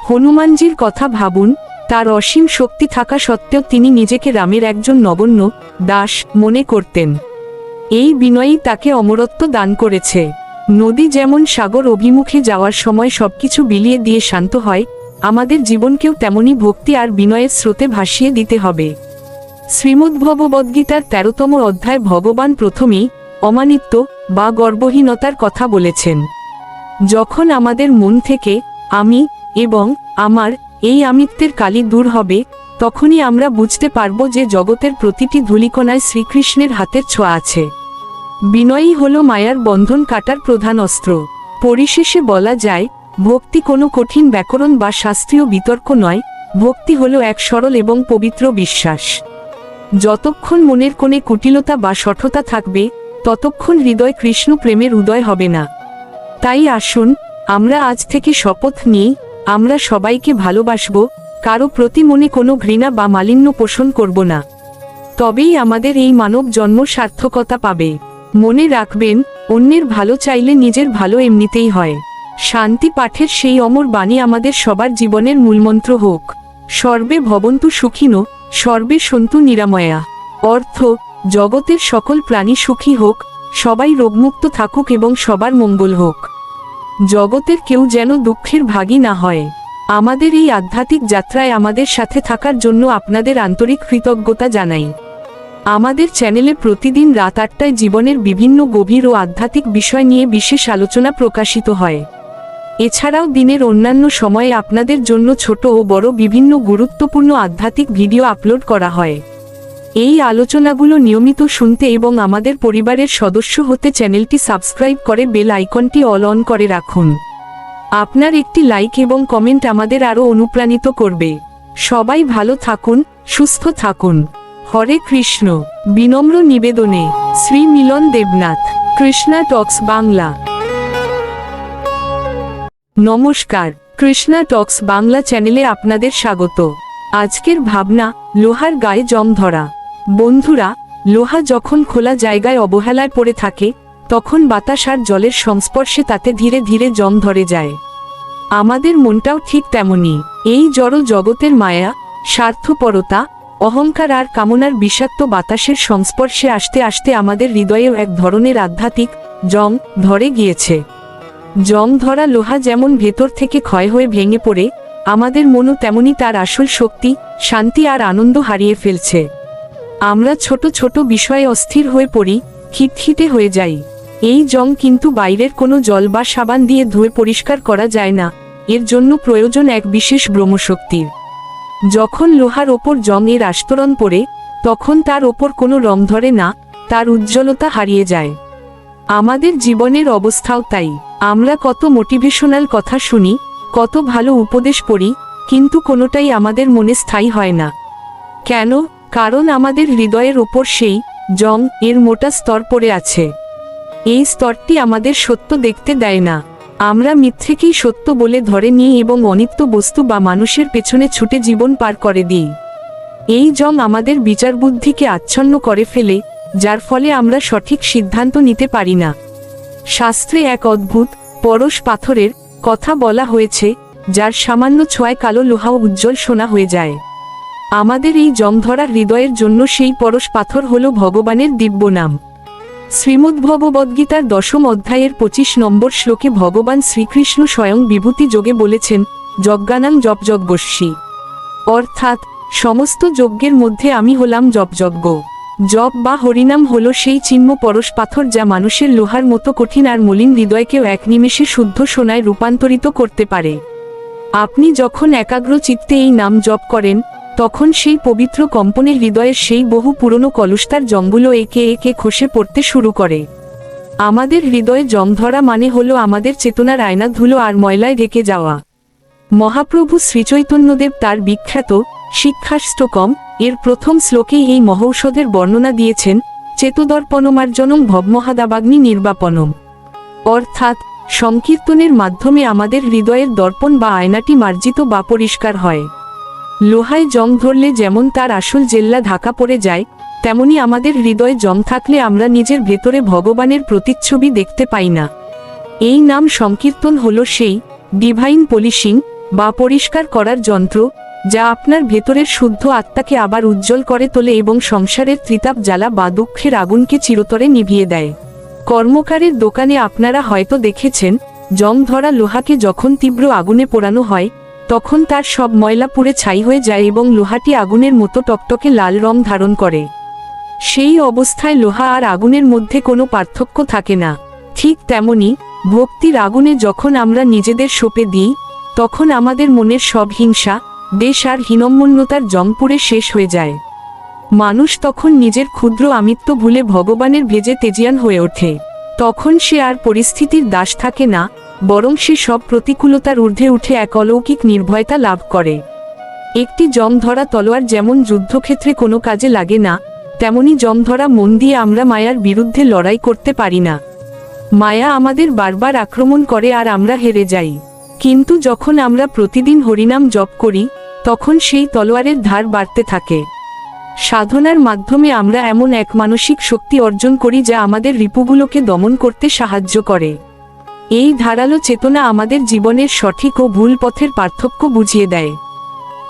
হনুমানজির কথা ভাবুন, তার অসীম শক্তি থাকা সত্ত্বেও তিনি নিজেকে রামের একজন নগণ্য দাস মনে করতেন। এই বিনয়ই তাকে অমরত্ব দান করেছে। নদী যেমন সাগর অভিমুখে যাওয়ার সময় সবকিছু বিলিয়ে দিয়ে শান্ত হয়, আমাদের জীবনকেও তেমনি ভক্তি আর বিনয়ের স্রোতে ভাসিয়ে দিতে হবে। শ্রীমদ্ভগবদ্গীতার 13তম অধ্যায় ভগবান প্রথমেই অমানিত্ব বা গর্বহীনতার কথা বলেছেন। যখন আমাদের মন থেকে আমি এবং আমার এই আমিত্বের কালি দূর হবে, তখনই আমরা বুঝতে পারব যে জগতের প্রতিটি ধূলিকণায় শ্রীকৃষ্ণের হাতের ছোঁয়া আছে। বিনয়ই হল মায়ার বন্ধন কাটার প্রধান অস্ত্র। পরিশেষে বলা যায়, ভক্তি কোনো কঠিন ব্যাকরণ বা শাস্ত্রীয় বিতর্ক নয়, ভক্তি হল এক সরল এবং পবিত্র বিশ্বাস। যতক্ষণ মনের কোণে কুটিলতা বা শঠতা থাকবে, ততক্ষণ হৃদয় কৃষ্ণ প্রেমের উদয় হবে না। তাই আসুন, আমরা আজ থেকে শপথ নিই, আমরা সবাইকে ভালোবাসব, কারো প্রতি মনে কোনো ঘৃণা বা মালিন্য পোষণ করব না। তবেই আমাদের এই মানব জন্ম সার্থকতা পাবে। মনে রাখবেন, অন্যের ভালো চাইলে নিজের ভালো এমনিতেই হয়। শান্তি পাঠের সেই অমর বাণী আমাদের সবার জীবনের মূলমন্ত্র হোক। সর্বে ভবন্তু সুখিনো, সর্বে সন্তু নিরাময়া। অর্থ, জগতের সকল প্রাণী সুখী হোক, সবাই রোগমুক্ত থাকুক এবং সবার মঙ্গল হোক। জগতের কেউ যেন দুঃখের ভাগী না হয়। আমাদের এই আধ্যাত্মিক যাত্রায় আমাদের সাথে থাকার জন্য আপনাদের আন্তরিক কৃতজ্ঞতা জানাই। আমাদের চ্যানেলে প্রতিদিন রাত 8টায় জীবনের বিভিন্ন গভীর ও আধ্যাত্মিক বিষয় নিয়ে বিশেষ আলোচনা প্রকাশিত হয়। এছাড়াও দিনের অন্যান্য সময়ে আপনাদের জন্য ছোট ও বড় বিভিন্ন গুরুত্বপূর্ণ আধ্যাত্মিক ভিডিও আপলোড করা হয়। এই আলোচনাগুলো নিয়মিত শুনতে এবং আমাদের পরিবারের সদস্য হতে চ্যানেলটি সাবস্ক্রাইব করে বেল আইকনটি অল অন করে রাখুন। আপনার একটি লাইক এবং কমেন্ট আমাদের আরও অনুপ্রাণিত করবে। সবাই ভালো থাকুন, সুস্থ থাকুন। হরে কৃষ্ণ। বিনম্র নিবেদনে, শ্রী মিলন দেবনাথ, কৃষ্ণা টক্স বাংলা। নমস্কার, কৃষ্ণা টক্স বাংলা চ্যানেলে আপনাদের স্বাগত। আজকের ভাবনা, লোহার গায়ে জং ধরা। বন্ধুরা, লোহা যখন খোলা জায়গায় অবহেলায় পড়ে থাকে, তখন বাতাস আর জলের সংস্পর্শে তাতে ধীরে ধীরে জং ধরে যায়। আমাদের মনটাও ঠিক তেমনি। এই জড় জগতের মায়া, স্বার্থপরতা, অহংকার আর কামনার বিষাক্ত বাতাসের সংস্পর্শে আসতে আসতে আমাদের হৃদয়েও এক ধরনের আধ্যাত্মিক জং ধরে গিয়েছে। জং ধরা লোহা যেমন ভেতর থেকে ক্ষয় হয়ে ভেঙে পড়ে, আমাদের মনও তেমনি তার আসল শক্তি, শান্তি আর আনন্দ হারিয়ে ফেলছে। আমরা ছোট ছোট বিষয়ে অস্থির হয়ে পড়ি, খিটখিটে হয়ে যাই। এই জং কিন্তু বাইরের কোনো জল বা সাবান দিয়ে ধুয়ে পরিষ্কার করা যায় না, এর জন্য প্রয়োজন এক বিশেষ ব্রহ্মশক্তির। যখন লোহার ওপর জং এর আস্তরণ পড়ে, তখন তার ওপর কোনো রং ধরে না, তার উজ্জ্বলতা হারিয়ে যায়। আমাদের জীবনের অবস্থাও তাই। আমরা কত মোটিভেশনাল কথা শুনি, কত ভালো উপদেশ পড়ি, কিন্তু কোনোটাই আমাদের মনে স্থায়ী হয় না। কেন? কারণ আমাদের হৃদয়ের ওপর সেই জং এর মোটা স্তর পড়ে আছে। এই স্তরটি আমাদের সত্য দেখতে দেয় না। আমরা মিথ্যেকেই সত্য বলে ধরে নিই এবং অনিত্য বস্তু বা মানুষের পেছনে ছুটে জীবন পার করে দিই। এই জং আমাদের বিচার বুদ্ধিকে আচ্ছন্ন করে ফেলে, যার ফলে আমরা সঠিক সিদ্ধান্ত নিতে পারি না। শাস্ত্রে এক অদ্ভুত পরশ পাথরের কথা বলা হয়েছে, যার সামান্য ছোঁয়ায় কালো লোহাও উজ্জ্বল সোনা হয়ে যায়। আমাদের এই জংধরা হৃদয়ের জন্য সেই পরশ পাথর হল ভগবানের দিব্য নাম। শ্রীমদ্ভগবদ্গীতার 10ম অধ্যায়ের 25 নম্বর শ্লোকে ভগবান শ্রীকৃষ্ণ স্বয়ং বিভূতি যোগে বলেছেন, যজ্ঞানাং জপযজ্ঞস্যি, অর্থাৎ সমস্ত যজ্ঞের মধ্যে আমি হলাম জপযজ্ঞ। জপ বা হরিনাম হল সেই চিহ্ন পরশ পাথর যা মানুষের লোহার মতো কঠিন আর মলিন হৃদয়কেও এক নিমেষে শুদ্ধ সোনায় রূপান্তরিত করতে পারে। আপনি যখন একাগ্র চিত্তে এই নাম জপ করেন, তখন সেই পবিত্র কম্পনে হৃদয়ের সেই বহু পুরনো কলুষতার জংগুলো একে একে খসে পড়তে শুরু করে। আমাদের হৃদয়ে জং ধরা মানে হলো আমাদের চেতনার আয়না ধুলো আর ময়লায় ঢেকে যাওয়া। মহাপ্রভু শ্রীচৈতন্যদেব তার বিখ্যাত শিক্ষাষ্টকম এর প্রথম শ্লোকেই এই মহৌষধের বর্ণনা দিয়েছেন, চেতদর্পণমার্জনং ভবমহাদাবাগ্নি নির্বাপনম, অর্থাৎ সংকীর্তনের মাধ্যমে আমাদের হৃদয়ের দর্পণ বা আয়নাটি মার্জিত বা পরিষ্কার হয়। লোহায় জং ধরলে যেমন তার আসল জেল্লা ঢাকা পড়ে যায়, তেমনি আমাদের হৃদয়ে জং থাকলে আমরা নিজের ভেতরে ভগবানের প্রতিচ্ছবি দেখতে পাই না। এই নাম সংকীর্তন হল সেই ডিভাইন পলিশিং বা পরিষ্কার করার যন্ত্র, যা আপনার ভেতরের শুদ্ধ আত্মাকে আবার উজ্জ্বল করে তোলে এবং সংসারের ত্রিতাপ জ্বালা বা দুঃখের আগুনকে চিরতরে নিভিয়ে দেয়। কর্মকারের দোকানে আপনারা হয়তো দেখেছেন, জং ধরা লোহাকে যখন তীব্র আগুনে পোড়ানো হয়, তখন তার সব ময়লা পুড়ে ছাই হয়ে যায় এবং লোহাটি আগুনের মতো টকটকে লাল রং ধারণ করে। সেই অবস্থায় লোহা আর আগুনের মধ্যে কোনো পার্থক্য থাকে না। ঠিক তেমনি ভক্তির আগুনে যখন আমরা নিজেদের সঁপে দিই, তখন আমাদের মনের সব হিংসা, দেশ আর হীনম্মন্যতার জং পুড়ে শেষ হয়ে যায়। মানুষ তখন নিজের ক্ষুদ্র আমিত্ব ভুলে ভগবানের ভেজে তেজিয়ান হয়ে ওঠে। তখন সে আর পরিস্থিতির দাস থাকে না, বরং সে সব প্রতিকূলতার ঊর্ধ্বে উঠে এক অলৌকিক নির্ভয়তা লাভ করে। একটি জং ধরা তলোয়ার যেমন যুদ্ধক্ষেত্রে কোনো কাজে লাগে না, তেমনি জং ধরা মন দিয়ে আমরা মায়ার বিরুদ্ধে লড়াই করতে পারি না। মায়া আমাদের বারবার আক্রমণ করে আর আমরা হেরে যাই। কিন্তু যখন আমরা প্রতিদিন হরিনাম জপ করি, তখন সেই তলোয়ারের ধার বাড়তে থাকে। সাধনার মাধ্যমে আমরা এমন এক মানসিক শক্তি অর্জন করি যা আমাদের রিপুগুলোকে দমন করতে সাহায্য করে। এই ধারালো চেতনা আমাদের জীবনের সঠিক ও ভুল পথের পার্থক্য বুঝিয়ে দেয়।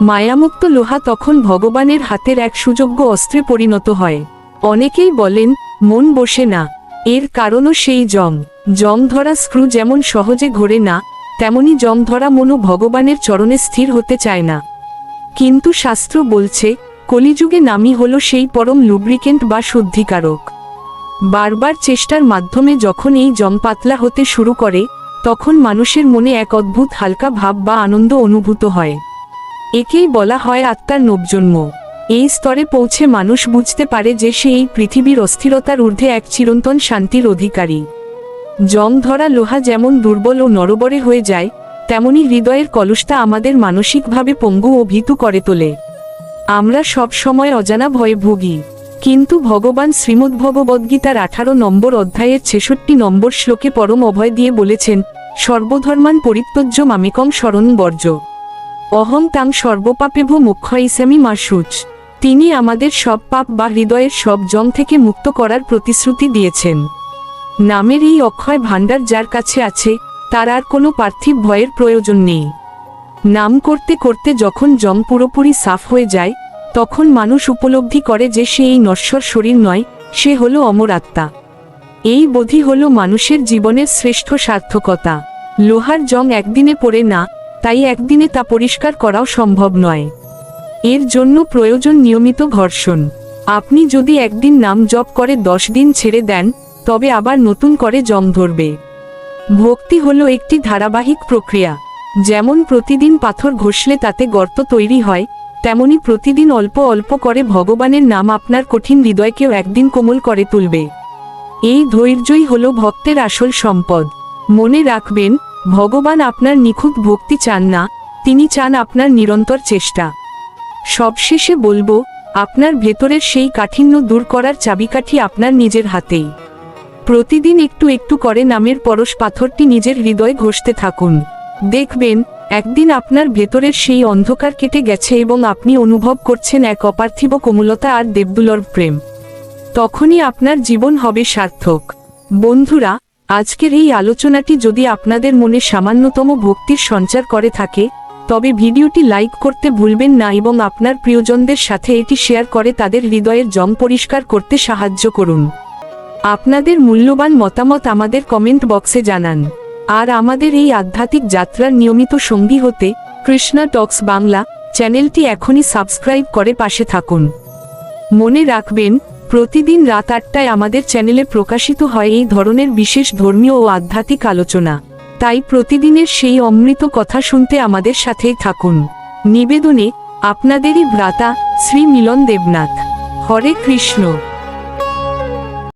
মায়ামুক্ত লোহা তখন ভগবানের হাতের এক সুযোগ্য অস্ত্রে পরিণত হয়। অনেকেই বলেন, মন বসে না। এর কারণও সেই জং ধরা স্ক্রু যেমন সহজে ঘোরে না, তেমনি জং ধরা মনও ভগবানের চরণে স্থির হতে চায় না। কিন্তু শাস্ত্র বলছে, কলিযুগে নামই হলো সেই পরম লুব্রিকেন্ট বা শুদ্ধিকারক। বারবার চেষ্টার মাধ্যমে যখন এই জং পাতলা হতে শুরু করে, তখন মানুষের মনে এক অদ্ভুত হালকা ভাব বা আনন্দ অনুভূত হয়। একেই বলা হয় আত্মার নবজন্ম। এই স্তরে পৌঁছে মানুষ বুঝতে পারে যে সে এই পৃথিবীর অস্থিরতার ঊর্ধ্বে এক চিরন্তন শান্তির অধিকারী। জং ধরা লোহা যেমন দুর্বল ও নরবরে হয়ে যায়, তেমনি হৃদয়ের কলুষতা আমাদের মানসিকভাবে পঙ্গু ও ভীতু করে তোলে। আমরা সব সময় অজানা ভয়ে ভুগি, কিন্তু ভগবান শ্রীমদ্ভগবদ্গীতার 18 নম্বর অধ্যায়ের 66 নম্বর শ্লোকে পরম অভয় দিয়ে বলেছেন, সর্বধর্মান পরিত্যজ্য মামেকং শরণং বর্জ, অহং তাং সর্বপাপেভ্যো মোক্ষয়িষ্যামি মা শুচ। তিনি আমাদের সব পাপ বা হৃদয়ের সব জং থেকে মুক্ত করার প্রতিশ্রুতি দিয়েছেন। নামের এই অক্ষয় ভাণ্ডার যার কাছে আছে, তার আর কোনো পার্থিব ভয়ের প্রয়োজন নেই। নাম করতে করতে যখন জং পুরোপুরি সাফ হয়ে যায়, তখন মানুষ উপলব্ধি করে যে সে এই নশ্বর শরীর নয়, সে হলো অমর আত্মা। এই বোধই হলো মানুষের জীবনের শ্রেষ্ঠ সার্থকতা। লোহার জং একদিনে পড়ে না, তাই একদিনে তা পরিষ্কার করাও সম্ভব নয়। এর জন্য প্রয়োজন নিয়মিত ঘর্ষণ। আপনি যদি একদিন নাম জপ করে 10 দিন ছেড়ে দেন, তবে আবার নতুন করে জং ধরবে। ভক্তি হলো একটি ধারাবাহিক প্রক্রিয়া। যেমন প্রতিদিন পাথর ঘষলে তাতে গর্ত তৈরি হয়, তেমনি প্রতিদিন অল্প অল্প করে ভগবানের নাম আপনার কঠিন হৃদয়কেও একদিন কোমল করে তুলবে। এই ধৈর্যই হলো ভক্তের আসল সম্পদ। মনে রাখবেন, ভগবান আপনার নিখুঁত ভক্তি চান না, তিনি চান আপনার নিরন্তর চেষ্টা। সবশেষে বলবো, আপনার ভেতরের সেই কাঠিন্য দূর করার চাবিকাঠি আপনার নিজের হাতেই। প্রতিদিন একটু একটু করে নামের পরশ পাথরটি নিজের হৃদয়ে ঘষতে থাকুন। দেখবেন একদিন আপনার ভেতরের সেই অন্ধকার কেটে গেছে এবং আপনি অনুভব করছেন এক অপার্থিব কোমলতা আর দেবদুলর্ভ প্রেম। তখনই আপনার জীবন হবে সার্থক। বন্ধুরা, আজকের এই আলোচনাটি যদি আপনাদের মনে সামান্যতম ভক্তির সঞ্চার করে থাকে, তবে ভিডিওটি লাইক করতে ভুলবেন না এবং আপনার প্রিয়জনদের সাথে এটি শেয়ার করে তাদের হৃদয়ের জং পরিষ্কার করতে সাহায্য করুন। আপনাদের মূল্যবান মতামত আমাদের কমেন্ট বক্সে জানান। আর আমাদের এই আধ্যাত্মিক যাত্রার নিয়মিত সঙ্গী হতে কৃষ্ণা টক্স বাংলা চ্যানেলটি এখনই সাবস্ক্রাইব করে পাশে থাকুন। মনে রাখবেন, প্রতিদিন রাত 8টায় আমাদের চ্যানেলে প্রকাশিত হয় এই ধরনের বিশেষ ধর্মীয় ও আধ্যাত্মিক আলোচনা। তাই প্রতিদিনের সেই অমৃত কথা শুনতে আমাদের সাথেই থাকুন। নিবেদনে আপনাদেরই ভ্রাতা শ্রী মিলন দেবনাথ। হরে কৃষ্ণ।